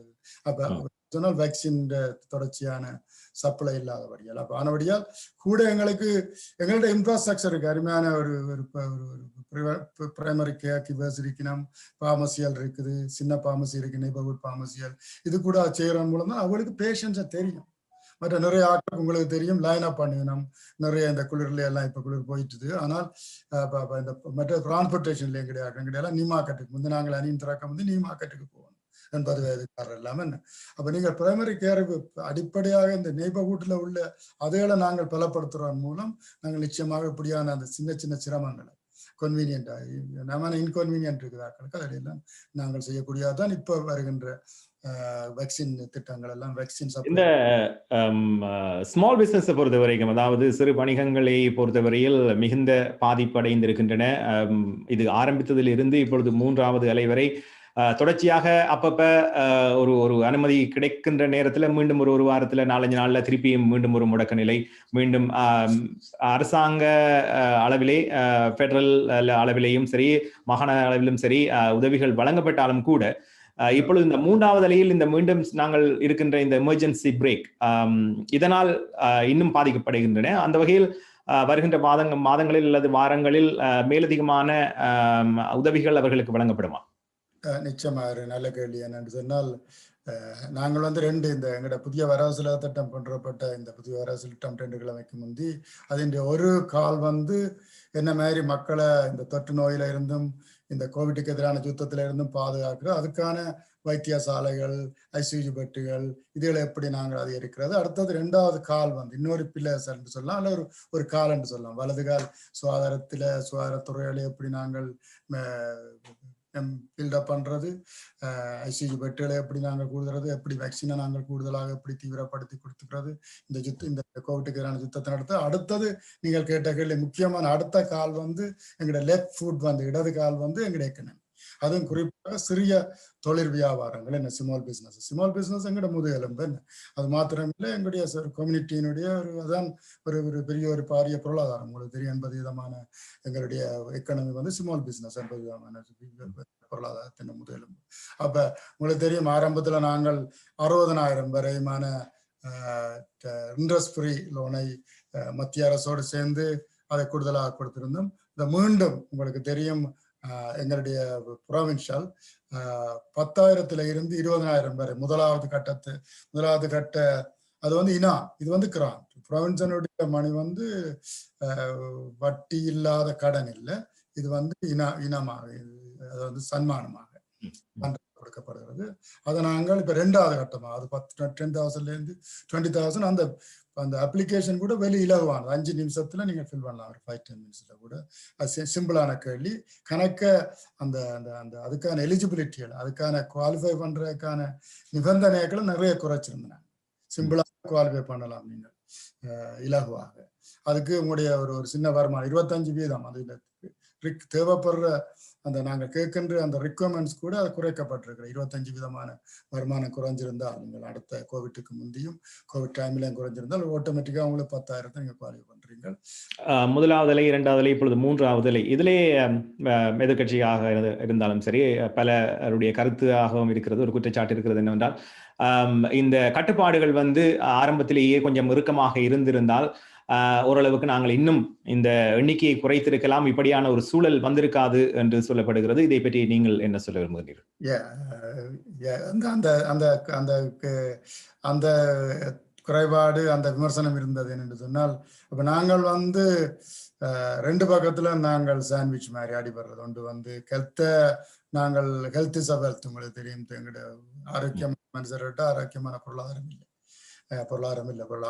அப்ப சொன்னால் வேக்சின் தொடர்ச்சியான சப்ளை இல்லாதபடியால் அப்போ ஆனபடியால் கூட எங்கள்ட்ட இன்ஃப்ராஸ்ட்ரக்சர் இருக்கு. அருமையான ஒரு பிரைமரி கேர் கிவர்ஸ் இருக்கணும், பார்மசியல் இருக்குது, சின்ன பார்மசி இருக்கு, நெய்பர்ஹுட் பார்மசியல். இது கூட செய்யறது மூலம் தான் அவங்களுக்கு பேஷண்ட்ஸை தெரியும். மற்ற நிறைய ஆட்கள் உங்களுக்கு தெரியும் லைன் அப் பண்ணிக்கணும். நிறைய இந்த குளிர்ல எல்லாம் இப்ப குளிர் போயிட்டுது. ஆனால் இந்த மற்ற டிரான்ஸ்போர்டேஷன்ல எங்கடையெல்லாம் நீமாக்கட்டுக்கு நாங்கள் அணியின் திறக்கம் நீமாக்கட்டுக்கு போகணும். 80 வயதுக்காரர் இல்லாம என்ன. அப்ப நீங்க பிரைமரி கேருக்கு அடிப்படையாக இந்த நெய்பர்ஹுட்ல உள்ள அதைகளை நாங்கள் பலப்படுத்துறதன் மூலம் நாங்கள் நிச்சயமாக இப்படியான அந்த சின்ன சின்ன சிரமங்களை கன்வீனியன்டா இன்கன்வீனியன்ட் இருக்குதாக்களுக்கு அதையெல்லாம் நாங்கள் செய்யக்கூடியதான் இப்ப வருகின்ற வேக்சின் திட்டங்கள் எல்லாம். வேக்சின் இந்த ஸ்மால் பிசினஸ் பொறுத்த வரைக்கும், அதாவது சிறு வணிகங்களை பொறுத்தவரையில் மிகுந்த பாதிப்படைந்திருக்கின்றன. இது ஆரம்பித்ததில் இருந்து இப்பொழுது 3வது அலை வரை தொடர்ச்சியாக அப்பப்ப ஒரு அனுமதி கிடைக்கின்ற நேரத்தில் மீண்டும் ஒரு வாரத்துல 4-5 நாள்ல திருப்பியும் மீண்டும் ஒரு முடக்க நிலை, மீண்டும் அரசாங்க அளவிலே பெடரல் அளவிலேயும் சரி மாகாண அளவிலும் சரி உதவிகள் வழங்கப்பட்டாலும் கூட இப்பொழுது இந்த 3வது அலையில் இந்த மீண்டும் நாங்கள் இருக்கின்ற இந்த எமர்ஜென்சி பிரேக் இதனால் இன்னும் பாதிக்கப்படுகின்றன. அந்த வகையில் வருகின்ற மாதங்களில் அல்லது வாரங்களில் மேலதிகமான உதவிகள் அவர்களுக்கு வழங்கப்படுமா? நிச்சயமா நல்ல கேள்வி. என்னன்னு சொன்னால் நாங்கள் 2 இந்த எங்களோட புதிய வரவு செலவு திட்டம் கொண்டுவரப்பட்ட இந்த புதிய வரவு செலவு திட்டம் 2 கிழமைக்கு முந்தி அதன் ஒரு கால் என்ன மாதிரி மக்களை இந்த தொற்று நோயில இருந்தும் இந்த கோவிட்டுக்கு எதிரான யுத்தத்தில இருந்தும் பாதுகாக்கிற அதுக்கான வைத்தியசாலைகள், ஐசியூ பெட்டுகள் இதுகளை எப்படி நாங்கள் அதிகரிக்கிறது. அடுத்தது 2வது கால் இன்னொரு பில்லர்ஸ் என்று சொல்லலாம், அல்ல ஒரு கால் என்று சொல்லலாம். வலது கால் சுகாதாரத்துறையில எப்படி நாங்கள் பில்டப் பண்றது, ஐசியூ பெட்டுகளை எப்படி நாங்கள் கூடுதறது, எப்படி வேக்சினை நாங்கள் கூடுதலாக எப்படி தீவிரப்படுத்தி கொடுத்துக்கிறது, இந்த கோவிட்டுக்கு எதிரான யுத்தத்தை நடத்த. அடுத்தது நீங்கள் கேட்ட கேள்வி முக்கியமான அடுத்த கால் எங்களுடைய லெஃப்ட் ஃபுட் இடது கால் எங்களுடைய எக்கனாமி. அதுவும் குறிப்பாக சிறிய தொழில் வியாபாரங்கள், என்ன ஸ்மால் பிசினஸ் எங்களோட முதுகெலும்பு. என்ன அது மாத்திரமில்லை, எங்களுடைய கம்யூனிட்டியினுடைய அதான் ஒரு பெரிய ஒரு பாரிய பொருளாதாரம். உங்களுக்கு தெரியும் 80% எங்களுடைய எக்கனாமி ஸ்மால் பிசினஸ் 80% பொருளாதாரத்தின் முதுகெலும்பு. அப்ப உங்களுக்கு தெரியும் ஆரம்பத்துல நாங்கள் 60,000 வரையுமான இன்ட்ரெஸ்ட் ஃப்ரீ லோனை மத்திய அரசோடு சேர்ந்து அதை கூடுதலாக கொடுத்திருந்தோம். இந்த மீண்டும் உங்களுக்கு தெரியும் எங்களுடைய ப்ராவின்ஷியல் 10,000 இருந்து 20,000 வரை முதலாவது கட்ட அது இது கிராண்ட் ப்ரொவின்சனுடைய மணி வந்து வட்டி இல்லாத கடன் இல்லை, இது வந்து இனமாக, அது வந்து சன்மானமாக கொடுக்கப்படுகிறது. அதை நாங்கள் இப்போ 2வது கட்டமாக, அது 10,000லேருந்து 20,000 அந்த அந்த அப்ளிகேஷன் கூட வெளி இலகுவானது, 5 நிமிஷத்தில் நீங்கள் ஃபில் பண்ணலாம், ஒரு 5-10 மினிட்ஸில் கூட. அது சிம்பிளான கேள்வி. கணக்க அந்த அந்த அந்த அதுக்கான எலிஜிபிலிட்டிகள், அதுக்கான குவாலிஃபை பண்ணுறதுக்கான நிபந்தனைகளை நிறைய குறைச்சிருந்தேன். சிம்பிளாக குவாலிஃபை பண்ணலாம் நீங்கள் இலகுவாக. அதுக்கு உங்களுடைய ஒரு சின்ன வருமானம் 25% அது தேவைப்படுற அந்த நாங்கள் கேட்கின்ற அந்த ரிக்வயர்மெண்ட்ஸ் கூட அது குறைக்கப்பட்டிருக்கிற 25% வருமானம் குறைஞ்சிருந்தால், நீங்கள் அடுத்த கோவிட்டுக்கு முந்தையும் கோவிட் டைம்லையும் குறைஞ்சிருந்தால் ஆட்டோமேட்டிக்காக உங்களுக்கு 10,000 நீங்கள் குவாலிஃபை பண்ணுறீங்க. 1வது அலை, 2வது அலை, இப்பொழுது 3வது அலை. இதிலே எதிர்கட்சியாக இருந்தாலும் சரி, பலருடைய கருத்தாகவும் இருக்கிறது, ஒரு குற்றச்சாட்டு இருக்கிறது என்னவென்றால், இந்த கட்டுப்பாடுகள் வந்து ஆரம்பத்திலேயே கொஞ்சம் இறுக்கமாக இருந்திருந்தால் ஓரளவுக்கு நாங்கள் இன்னும் இந்த எண்ணிக்கையை குறைத்திருக்கலாம், இப்படியான ஒரு சூழல் வந்திருக்காது என்று சொல்லப்படுகிறது. இதை பற்றி நீங்கள் என்ன சொல்ல விரும்புகிறீர்கள்? அந்த குறைபாடு, அந்த விமர்சனம் இருந்தது என்று சொன்னால், இப்போ நாங்கள் வந்து 2 பக்கத்துல நாங்கள் சாண்ட்விச் மாதிரி அடிபடுறது. ஒன்று வந்து நாங்கள் ஹெல்த் இஸ் அ வெல்த், உங்களுக்கு தெரியும், எங்களுடைய ஆரோக்கியமான மனுஷர்கிட்ட ஆரோக்கியமான பொருளாதாரம் இல்லை.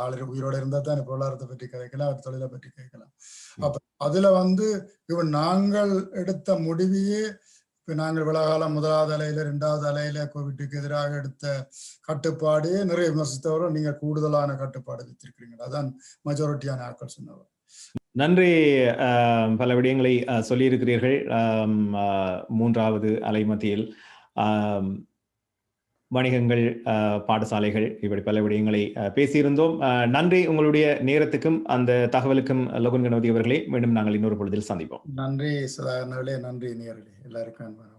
ஆளு உயிரோடு இருந்தால் தான் பொருளாதாரத்தை பற்றி கேட்கலாம், அவர் தொழிலை பற்றி கேட்கலாம். அப்ப அதுல வந்து இவன் நாங்கள் எடுத்த முடிவையே, இப்போ நாங்கள் விலகாலம் 1வது அலையில 2வது அலையில கோவிட்டுக்கு எதிராக எடுத்த கட்டுப்பாடு நிறைய விமர்சித்தவரும் நீங்கள் கூடுதலான கட்டுப்பாடு வைத்திருக்கிறீங்க. அதான் மெஜாரிட்டியான ஆட்கள் சொன்னவர். நன்றி. பல விடயங்களை சொல்லியிருக்கிறீர்கள். 3வது அலை மத்தியில் வணிகங்கள், பாடசாலைகள், இப்படி பல விடயங்களை பேசியிருந்தோம். நன்றி உங்களுடைய நேரத்துக்கும் அந்த தகவலுக்கும் லோகன் கணபதி அவர்களே. மீண்டும் நாங்கள் இன்னொரு பொழுதில் சந்திப்போம். நன்றி சதாகரனே, நன்றி நேயர்களே, எல்லாருக்கும் வணக்கம்.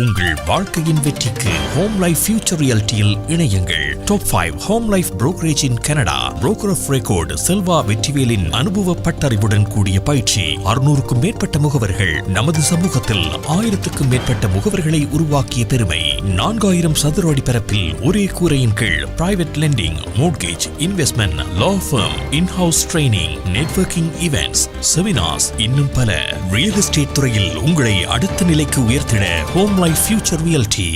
உங்கள் வாழ்க்கையின் வெற்றிக்கு ஹோம் லைஃப் ஃபியூச்சர் ரியாலிட்டியில் இணையுங்கள். Top 5 home life brokerage in Canada. Broker of record Selva வெற்றிவேலின் அனுபவ பட்டறிவுடன் கூடிய பயிற்சி. 600க்கும் மேற்பட்ட முகவர்கள் நமது சமூகத்தில் 1000க்கும் மேற்பட்ட முகவர்களை உருவாக்கிய பெருமை. 4000 சதுர அடி பரப்பில் ஒரே கூரையின் கீழ் private lending, mortgage, investment, law firm, in house training, networking events, seminars, இன்னும் பல. ரியல் எஸ்டேட் துறையில் உங்களை அடுத்த நிலைக்கு உயர்த்திட home life future reality.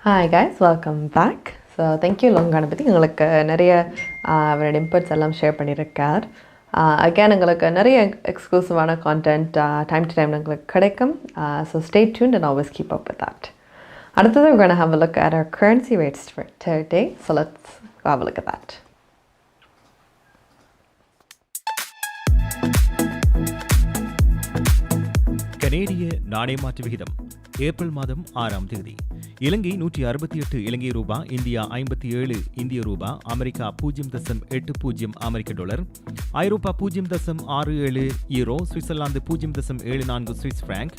Hi guys, welcome back. So thank you Longanapati, உங்களுக்கு நிறைய அவரோட இன்புட்ஸ் எல்லாம் ஷேர் பண்ணியிருக்கார். அகேன் உங்களுக்கு நிறைய எக்ஸ்க்ளூசிவான கான்டென்ட் டைம் டு டைம் உங்களுக்கு கிடைக்கும். So stay tuned and always keep up with that. அடுத்தது we're going to have a look at our currency rates for today. So let's have a look at that. கனேடிய நாணய மாற்று விகிதம் April மாதம் 6ஆம் தேதி. இலங்கை 168 இலங்கை ரூபா, இந்தியா 57 இந்திய ரூபா, அமெரிக்கா 0.80 அமெரிக்க டாலர், ஐரோப்பா 0.67 யூரோ, சுவிட்சர்லாந்து 0.74 சுவிஸ் பிராங்க்,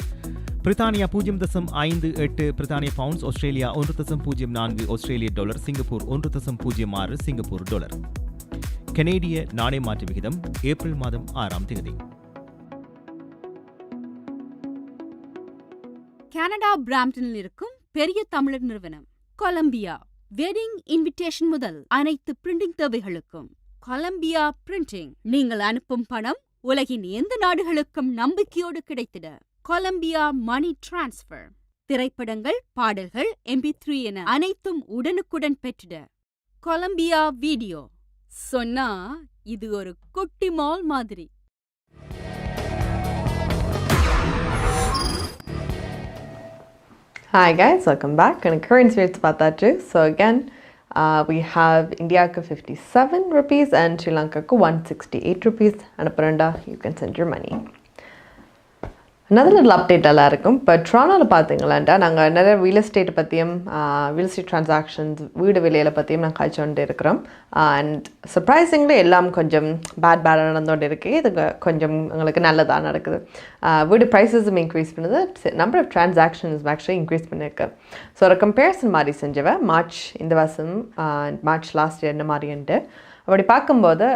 பிரித்தானியா 0.58 பிரித்தானிய பவுண்ட்ஸ், ஆஸ்திரேலியா 1.04 ஆஸ்திரேலிய டாலர், சிங்கப்பூர் 1.06 சிங்கப்பூர் டாலர். கனேடிய நாணய மாற்று விகிதம் ஏப்ரல் மாதம் 6ஆம் தேதி. கனடா பிராம்டனில் இருக்கும் பெரிய தமிழர் நிறுவனம் கொலம்பியா. வெட்டிங் இன்விடேஷன் முதல் அனைத்து பிரிண்டிங் தேவைகளுக்கும் கொலம்பியா பிரிண்டிங். நீங்கள் அனுப்பும் பணம் உலகின் எந்த நாடுகளுக்கும் நம்பிக்கையோடு கிடைத்திட கொலம்பியா மணி டிரான்ஸ்ஃபர். திரைப்படங்கள், பாடல்கள், MP3 என அனைத்தும் உடனுக்குடன் பெற்றிட கொலம்பியா வீடியோ. சொன்னா இது ஒரு குட்டி மால் மாதிரி. Hi guys, welcome back. And currency rates about that too. So again, we have India 57 rupees and Sri Lanka 168 rupees. And Aparanda, you can send your money. Another little update எல்லாம் இருக்கும். இப்போ ட்ரானோவில் பார்த்தீங்களாண்டா நாங்கள் நிறைய real estate பற்றியும் real estate transactions, வீடு விலையில பற்றியும் நாங்கள் கழிச்சுட்டு இருக்கிறோம். அண்ட் சர்ப்ரைசிங்லி எல்லாம் கொஞ்சம் பேடாக நடந்துகிட்டு இருக்குது. இது கொஞ்சம் எங்களுக்கு நல்லதாக நடக்குது. வீடு ப்ரைஸஸும் இன்க்ரீஸ் பண்ணுது. Number of transactions actually increase பண்ணியிருக்கு. ஸோ ஒரு கம்பேரிசன் மாதிரி செஞ்சவ மார்ச் இந்த வருஷம் மார்ச் லாஸ்ட் இயர் என்ன மாதிரின்ட்டு அப்படி பார்க்கும்போது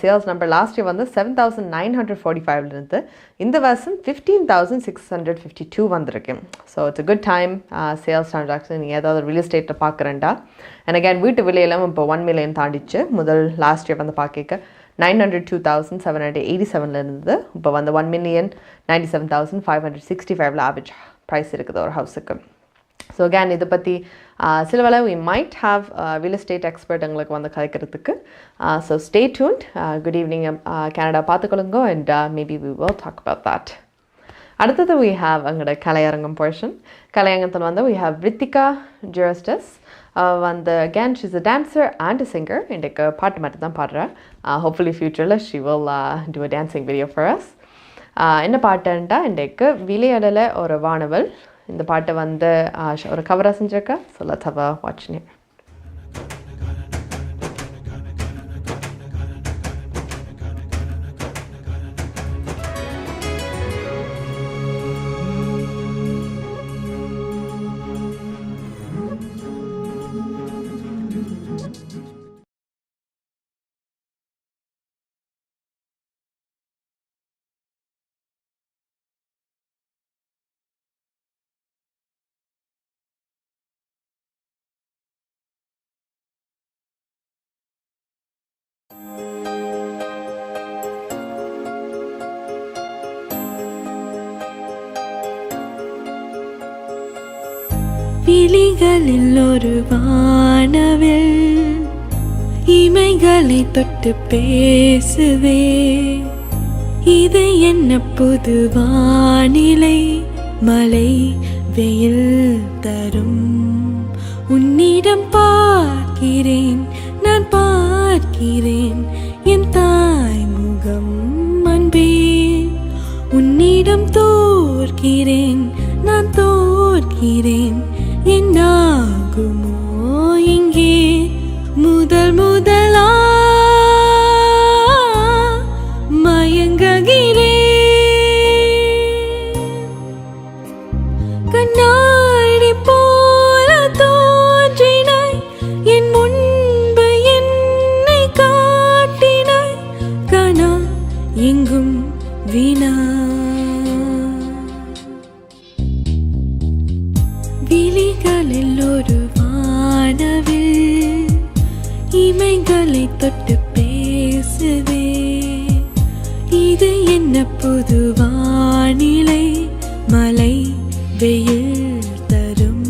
சேல்ஸ் நம்பர் லாஸ்ட் இயர் வந்து 7,945 இருந்து இந்த வருஷம் 15,652 வந்திருக்கு. So it's a good time sales transaction நீங்கள் ஏதாவது ரியல் எஸ்டேட்டில் பார்க்குறேன்டா. அண்ட் அகேன் வீட்டு விலையெல்லாம் இப்போ 1 million தாண்டிச்சு. முதல் லாஸ்ட் இயர் வந்து பார்க்க 902,787 இருந்தது. இப்போ வந்து 1,97,565 ஆவரேஜ் ப்ரைஸ் இருக்குது ஒரு ஹவுஸுக்கு. ஸோ அகேன் இதை பற்றி சில வேளை we might have real estate expert எங்களுக்கு வந்து கலைக்கிறதுக்கு. So stay tuned. Good evening Canada பார்த்துக்கொள்ளுங்க and maybe we will talk about that. அடுத்தது we have எங்களோட கலையரங்கம் போர்ஷன். கலையரங்கத்தில் வந்து we have Rithika Jeristus. வந்து again she's a dancer and a singer. இன்றைக்கு பாட்டு மட்டும் தான் பாடுறா. Hopefully futureல she will do a dancing video for us. என்ன பாட்டுன்ட்டா இன்றைக்கு விளையாடல ஒரு வானவல். இந்த பாட்டை வந்து ஒரு கவராக செஞ்சிருக்கா. So let's have a watch it. விழிகளில் ஒரு வானவில் இமைகளை தொட்டு பேசுதே. இது என்ன புது வானிலை, மழை வெயில் தரும். உன்னிடம் பார்க்கிறேன், நான் பார்க்கிறேன் என் தாய் முகம் அன்பே. உன்னிடம் தோற்கிறேன், நான் தோற்கிறேன் என்னாகுமோ இங்கே. முதல் முதலா மயங்குகிறேன். கண்ணாடி போல தோன்றினாய் என் முன்பு, என்னை காட்டினாய் கனா எங்கும் வீணா. விழிகளில் ஒரு வானவில் இமைகளை தொட்டு பேசுதே. இது என்ன புது வானிலை, மழை வெயில் தரும்.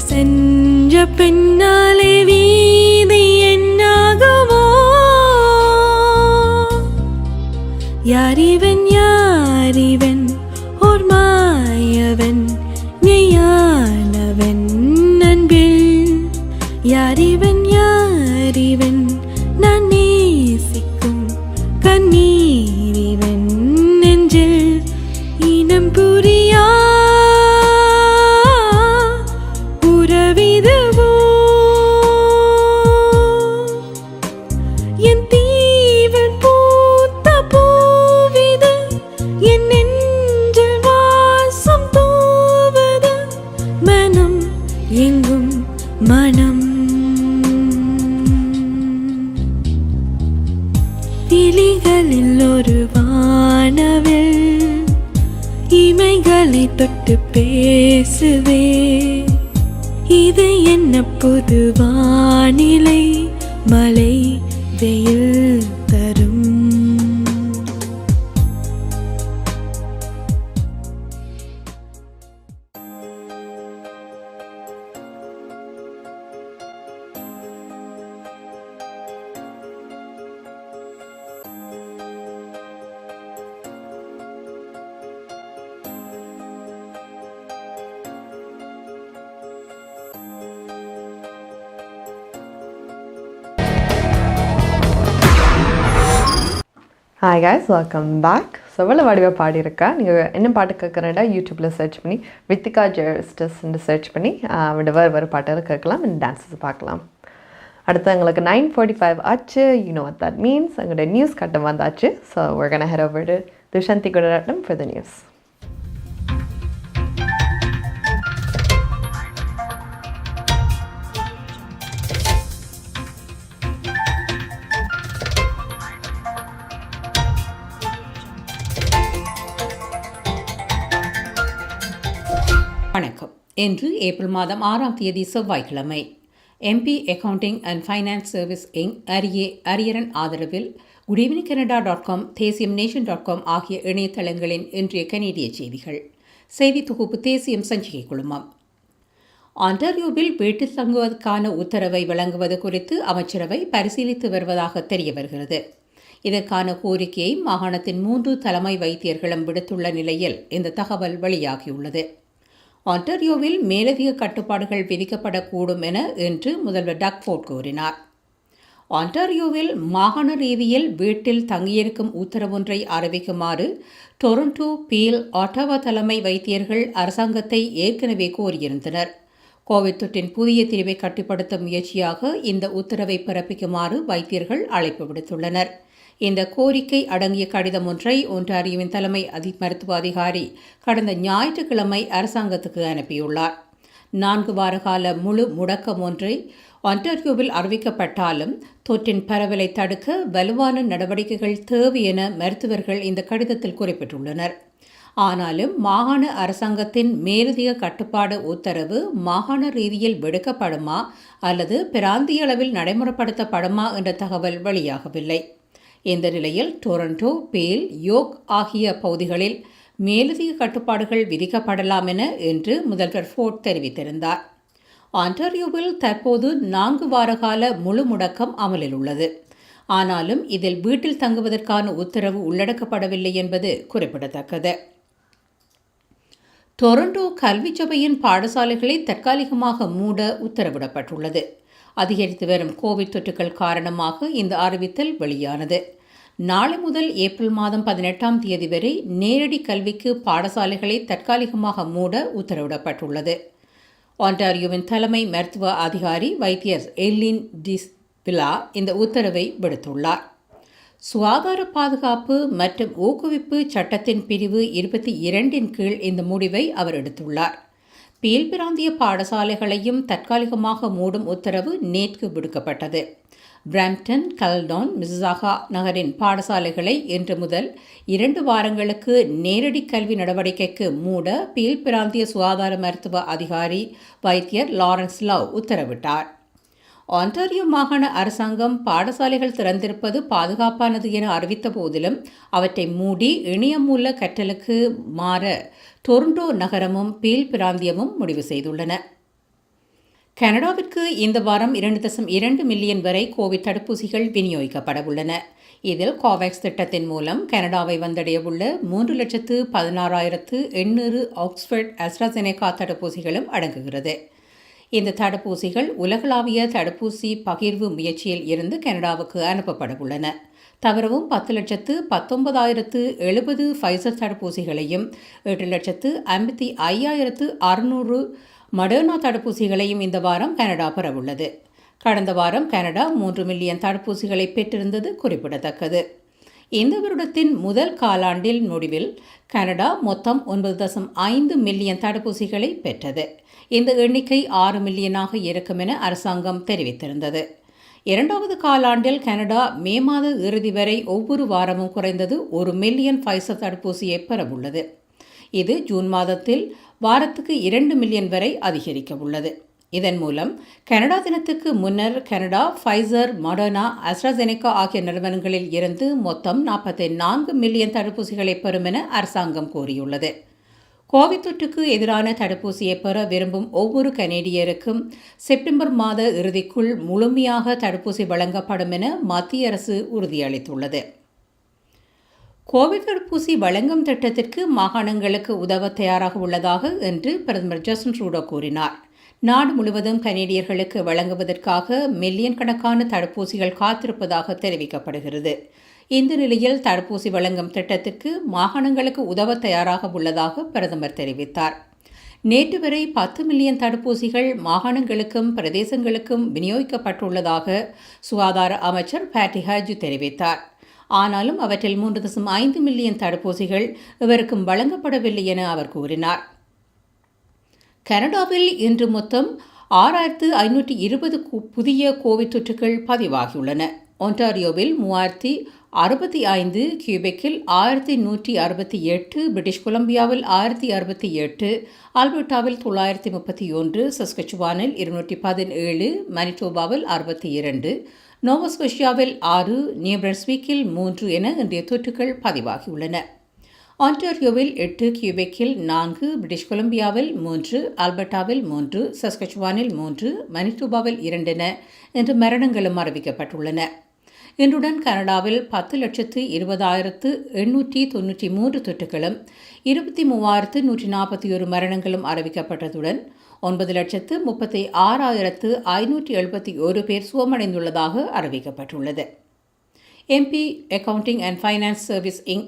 சென்ற பெண்ணாலே வீதி என்னாகுமோ. யாரிவன் யாரிவன் ஓர் மாயவன் ஞானவன் அன்பில். யாரிவன் யாரிவன் நான் நேசிக்கும் கண்ணீரிவன் நெஞ்சில். இனம் புரியா ஒரு வானவில் இமைகளை தொட்டு பேசுதே. இது என்ன புது வானிலை, மழை வெயில் தரும். Hi guys, welcome back. So எவ்வளோ வடிவாக பாடியிருக்கா. நீங்கள் என்ன பாட்டு கேட்குறேன்டா யூடியூப்பில் சர்ச் பண்ணி ரித்திகா ஜெரிஸ்டஸ் சர்ச் பண்ணி வேறு பாட்டை கேட்கலாம் அண்ட் டான்ஸஸ் பார்க்கலாம். அடுத்து எங்களுக்கு 9:45 ஆச்சு. You know what that means. எங்களுடைய நியூஸ் கட்டம் வந்தாச்சு. So we're gonna head over to Thushanthi குடராட்டம் for the news. வணக்கம். இன்று ஏப்ரல் மாதம் 6ஆம் தேதி செவ்வாய்க்கிழமை. MP accounting and finance service inc Hariharan ஆதரவில் goodevningcanada.com தேசியம்.com ஆகிய இணையதளங்களின் இன்றைய கனேடிய செய்திகள். செய்தி தொகுப்பு தேசியம் சஞ்சிகை குழுமம். ஆன்டாரியோவில் வீட்டில் தங்குவதற்கான உத்தரவை வழங்குவது குறித்து அமைச்சரவை பரிசீலித்து வருவதாக தெரிய வருகிறது. இதற்கான கோரிக்கையை மாகாணத்தின் 3 தலைமை வைத்தியர்களும் விடுத்துள்ள நிலையில் இந்த தகவல் வெளியாகியுள்ளது. ஆன்டாரியோவில் மேலதிக கட்டுப்பாடுகள் விதிக்கப்படக்கூடும் என இன்று முதல்வர் டக்ஃபோர்ட் கூறினார். ஆன்டாரியோவில் மாகாண ரீதியில் வீட்டில் தங்கியிருக்கும் உத்தரவொன்றை அறிவிக்குமாறு டொரண்டோ, பீல், ஆட்டாவா தலைமை வைத்தியர்கள் அரசாங்கத்தை ஏற்கனவே கோரியிருந்தனர். கோவிட் தொற்றின் புதிய திரிவை கட்டுப்படுத்தும் முயற்சியாக இந்த உத்தரவை பிறப்பிக்குமாறு வைத்தியர்கள் அழைப்பு விடுத்துள்ளனர். இந்த கோரிக்கை அடங்கிய கடிதம் ஒன்றை ஒன்டாரியோவின் தலைமை மருத்துவ அதிகாரி கடந்த ஞாயிற்றுக்கிழமை அரசாங்கத்துக்கு அனுப்பியுள்ளார். 4 வார கால முழு முடக்கம் ஒன்றை ஒன்டாரியோவில் அறிவிக்கப்பட்டாலும் தொற்றின் பரவலை தடுக்க வலுவான நடவடிக்கைகள் தேவை என மருத்துவர்கள் இந்த கடிதத்தில் குறிப்பிட்டுள்ளனர். ஆனாலும் மாகாண அரசாங்கத்தின் மேலதிக கட்டுப்பாடு உத்தரவு மாகாண ரீதியில் விடுக்கப்படுமா அல்லது பிராந்திய அளவில் நடைமுறைப்படுத்தப்படுமா என்ற தகவல் வெளியாகவில்லை. இந்த நிலையில் டொரண்டோ, பேல், யோக் ஆகிய பகுதிகளில் மேலதிக கட்டுப்பாடுகள் விதிக்கப்படலாம் என இன்று முதல்வர் ஃபோர்ட் தெரிவித்திருந்தார். ஆன்டாரியோவில் தற்போது 4 வார கால முழு முடக்கம் அமலில் உள்ளது. ஆனாலும் இதில் வீட்டில் தங்குவதற்கான உத்தரவு உள்ளடக்கப்படவில்லை என்பது குறிப்பிடத்தக்கது. டொரண்டோ கல்வி சபையின் பாடசாலைகளை தற்காலிகமாக மூட உத்தரவிடப்பட்டுள்ளது. அதிகரித்து வரும் கோவிட் தொற்றுகள் காரணமாக இந்த அறிவித்தல் வெளியானது. நாளை முதல் ஏப்ரல் மாதம் 18ஆம் தேதி வரை நேரடி கல்விக்கு பாடசாலைகளை தற்காலிகமாக மூட உத்தரவிடப்பட்டுள்ளது. ஒன்டாரியோவின் தலைமை மருத்துவ அதிகாரி வைத்தியர் எல்லின் டிஸ்பிலா இந்த உத்தரவை விடுத்துள்ளார். சுகாதார பாதுகாப்பு மற்றும் ஊக்குவிப்பு சட்டத்தின் பிரிவு 22 கீழ் இந்த முடிவை அவர் எடுத்துள்ளார். பீல் பிராந்திய பாடசாலைகளையும் தற்காலிகமாக மூடும் உத்தரவு நேற்று விடுக்கப்பட்டது. பிராம்ப்டன், கல்டோன், மிசிசாகா நகரின் பாடசாலைகளை இன்று முதல் 2 வாரங்களுக்கு நேரடி கல்வி நடவடிக்கைக்கு மூட பீல் பிராந்திய சுகாதார மருத்துவ அதிகாரி வைத்தியர் லாரன்ஸ் லவ் உத்தரவிட்டார். ஆன்டாரியோ மாகாண அரசாங்கம் பாடசாலைகள் திறந்திருப்பது பாதுகாப்பானது என அறிவித்த போதிலும் அவற்றை மூடி இணையம் மூல கற்றலுக்கு மாற டொரண்டோ நகரமும் பீல் பிராந்தியமும் முடிவு செய்துள்ளன. கனடாவிற்கு இந்த வாரம் 2.2 மில்லியன் வரை கோவிட் தடுப்பூசிகள் விநியோகிக்கப்பட உள்ளன. இதில் கோவேக்ஸ் திட்டத்தின் மூலம் கனடாவை வந்தடையவுள்ள 3,16,800 ஆக்ஸ்ஃபோர்ட் அஸ்ட்ராசெனேகா தடுப்பூசிகளும் அடங்குகிறது. இந்த தடுப்பூசிகள் உலகளாவிய தடுப்பூசி பகிர்வு முயற்சியில் இருந்து கனடாவுக்கு அனுப்பப்பட உள்ளன. தவிரவும் 10,19,070 ஃபைசர் தடுப்பூசிகளையும் 8,55,600 மடர்னா தடுப்பூசிகளையும் இந்த வாரம் கனடா பெறவுள்ளது. கடந்த வாரம் கனடா 3 மில்லியன் தடுப்பூசிகளை பெற்றிருந்தது குறிப்பிடத்தக்கது. இந்த வருடத்தின் முதல் காலாண்டில் முடிவில் கனடா மொத்தம் 9.5 மில்லியன் தடுப்பூசிகளை பெற்றது. இந்த எண்ணிக்கை 6 மில்லியனாக இருக்கும் என அரசாங்கம் தெரிவித்திருந்தது. 2வது காலாண்டில் கனடா மே மாத இறுதி வரை ஒவ்வொரு வாரமும் குறைந்தது 1 மில்லியன் ஃபைசர் தடுப்பூசியை பெறவுள்ளது. இது ஜூன் மாதத்தில் வாரத்துக்கு 2 மில்லியன் வரை அதிகரிக்க உள்ளது. இதன் மூலம் கனடா தினத்துக்கு முன்னர் கனடா ஃபைசர், மொடர்னா, அஸ்ட்ராசெனேகா ஆகிய நிறுவனங்களில் இருந்து மொத்தம் 44 மில்லியன் தடுப்பூசிகளை பெறும் என அரசாங்கம் கூறியுள்ளது. கோவிட் தொற்றுக்கு எதிரான தடுப்பூசியை பெற விரும்பும் ஒவ்வொரு கனேடியருக்கும் செப்டம்பர் மாத இறுதிக்குள் முழுமையாக தடுப்பூசி வழங்கப்படும் என மத்திய அரசு உறுதியளித்துள்ளது. கோவிட் தடுப்பூசி வழங்கும் திட்டத்திற்கு மாகாணங்களுக்கு உதவ தயாராக உள்ளதாக என்று பிரதமர் ஜஸ்டின் ட்ரூடோ கூறினார். நாடு முழுவதும் கனேடியர்களுக்கு வழங்குவதற்காக மில்லியன் கணக்கான தடுப்பூசிகள் காத்திருப்பதாக தெரிவிக்கப்படுகிறது. இந்த நிலையில் தடுப்பூசி வழங்கும் திட்டத்திற்கு மாகாணங்களுக்கு உதவ தயாராக உள்ளதாக பிரதமர் தெரிவித்தார். நேற்று வரை 10 மில்லியன் தடுப்பூசிகள் மாகாணங்களுக்கும் பிரதேசங்களுக்கும் விநியோகிக்கப்பட்டுள்ளதாக சுகாதார அமைச்சர் பேட்டி ஹாஜ் தெரிவித்தார். ஆனாலும் அவற்றில் 3.5 மில்லியன் தடுப்பூசிகள் இவருக்கும் வழங்கப்படவில்லை என அவர் கூறினார். கனடாவில் இன்று மொத்தம் 6520 புதிய கோவிட் தொற்றுகள் பதிவாகியுள்ளன. ஒன்டாரியோவில் 3065, கியூபெக்கில் 1168, பிரிட்டிஷ் கொலம்பியாவில் 1068, ஆல்பர்டாவில் 931, சஸ்கச்சுவானில் 217, மனிடோபாவில் 62, நோவாஸ்கோஷியாவில் 6, நியூ பிரன்ஸ்விக்கில் 3 என இன்றைய தொற்றுகள் பதிவாகியுள்ளன. ஆன்டாரியோவில் 8, கியூபெக்கில் 4, பிரிட்டிஷ் கொலம்பியாவில் 3, ஆல்பர்டாவில் 3, சஸ்கச்சுவானில் 3, மனிடோபாவில் 2 என இன்று மரணங்களும் அறிவிக்கப்பட்டுள்ளன. இன்றுடன் கனடாவில் 10,20,893 தொற்றுகளும் 23,141 மரணங்களும் அறிவிக்கப்பட்டதுடன் 9,36,571 பேர் சுகமடைந்துள்ளதாக அறிவிக்கப்பட்டுள்ளது. MP accounting and finance service inc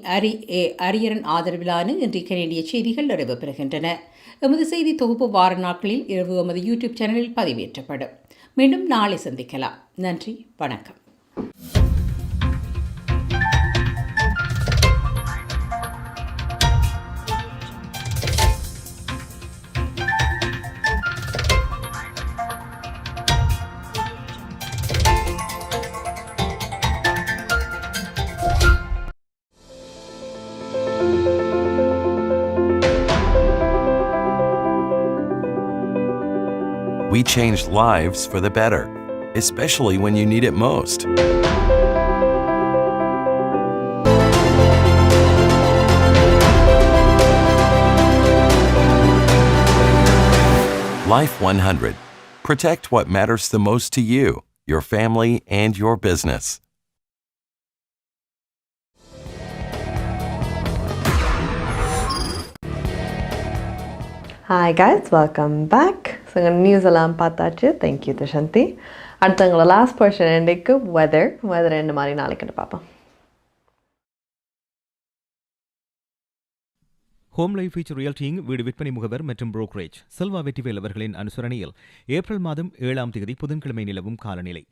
அரியரன் ஆதரவிலான இன்றைய கனேடிய செய்திகள் நிறைவு பெறுகின்றன. எமது செய்தி தொகுப்பு வார நாட்களில் இரவு எமது யூடியூப் சேனலில் பதிவேற்றப்படும். மீண்டும் நாளை சந்திக்கலாம். நன்றி, வணக்கம். We changed lives for the better, especially when you need it most. Life 100. Protect what matters the most to you, your family, and your business. Hi guys, welcome back. So news எல்லாம் பார்த்தாச்சு. Thank you Dushanti. அடுத்து எங்களோட last portion இன்றைக்கு weather என்ன மாதிரி நாளைக்கு பார்ப்போம். Home life feature ரியல்டிங் வீடு விற்பனை முகவர் மற்றும் புரோக்கரேஜ் செல்வா வெற்றிவேல் அவர்களின் அனுசரணையில் ஏப்ரல் மாதம் 7ஆம் தேதி புதன்கிழமை நிலவும் காலநிலை.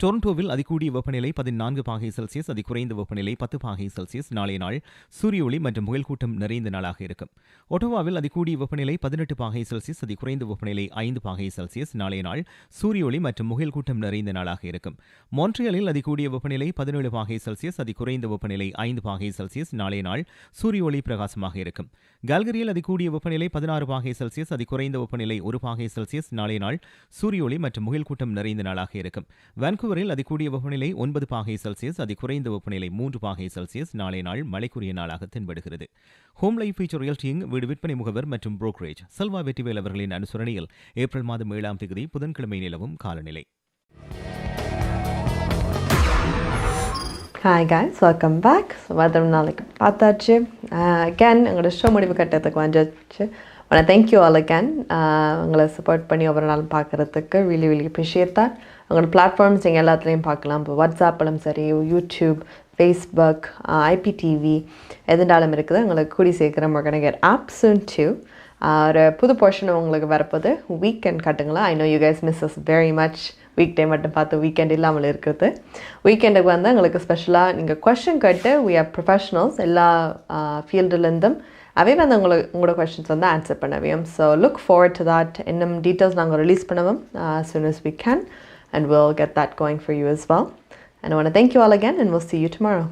டொரண்டோவில் அதிகூடிய வெப்பநிலை 14 பாகை செல்சியஸ், அதிகுறைந்த வெப்பநிலை 10 பாகை செல்சியஸ் நாளைய நாள் சூரிய ஒளி மற்றும் முயல்கூட்டம் நிறைந்த நாளாக இருக்கும். ஒட்டோவாவில் அதிகூடிய வெப்பநிலை 18 பாகை செல்சியஸ், அதிகுறைந்த வெப்பநிலை 5 பாகை செல்சியஸ் நாளைய நாள் சூரிய ஒளி மற்றும் முயல்கூட்டம் நிறைந்த நாளாக இருக்கும். மான்ட்ரியலில் அதிகூடிய வெப்பநிலை 17 பாகை செல்சியஸ், அதிகுறைந்த வெப்பநிலை 5 பாகை செல்சியஸ் நாளைய நாள் சூரிய ஒளி பிரகாசமாக இருக்கும். கால்கரியில் அதிகூடிய வெப்பநிலை 16 பாகை செல்சியஸ், அதிகுறைந்த வெப்பநிலை 1 பாகை செல்சியஸ் நாளைய நாள் சூரிய ஒளி மற்றும் முயல்கூட்டம் நிறைந்த நாளாக இருக்கும். வான்கூவரில் அதிகூடிய வெப்பநிலை 9 பாகை செல்சியஸ், அதிகுறைந்த வெப்பநிலை 3 பாகை செல்சியஸ் நாளைய நாள் மழைக்குரிய நாளாக தென்படுகிறது. ஹோம் லைஃப் ஃபீச்சர் ரியல்டிங் வீடு விற்பனை முகவர் மற்றும் புரோக்கரேஜ் செல்வா வெற்றிவேல் அவர்களின் அனுசரணையில் ஏப்ரல் மாதம் 7ஆம் தேதி புதன்கிழமை நிலவும் காலநிலை. Hi guys, welcome back. So weather நாளைக்கு பார்த்தாச்சு. Again எங்களோட ஷோ முடிவு கட்டத்துக்கு வந்துச்சு. I thank you all again. உங்களை சப்போர்ட் பண்ணி ஒவ்வொரு நாளும் பார்க்குறதுக்கு really appreciate that. உங்களோட பிளாட்ஃபார்ம்ஸ் நீங்கள் எல்லாத்துலேயும் பார்க்கலாம். இப்போ வாட்ஸ்அப்பிலும் சரி, யூடியூப், ஃபேஸ்புக், ஐபிடிவி எதுனாலும் இருக்குது. உங்களுக்கு கூடி சீக்கிரம் we're gonna get app soon too. ஒரு புது போர்ஷன் உங்களுக்கு வரப்போது வீக்கெண்ட் கட்டுங்களா. I know you guys miss us very much. Week day மட்டும் பார்த்து வீக்கெண்ட் இல்லாமல் இருக்கிறது. வீக்கெண்டுக்கு வந்து எங்களுக்கு ஸ்பெஷலாக நீங்கள் கொஸ்டின் கேட்டு we are professionals எல்லா ஃபீல்டுலேருந்தும் அவே வந்து உங்களோட கொஸ்டின்ஸ் வந்து ஆன்சர் பண்ணவையும். So look forward to that. இன்னும் டீட்டெயில்ஸ் நாங்கள் ரிலீஸ் பண்ணுவோம் as soon as we can and we'll get that going for you as well. And I want to thank you all again and we'll see you tomorrow.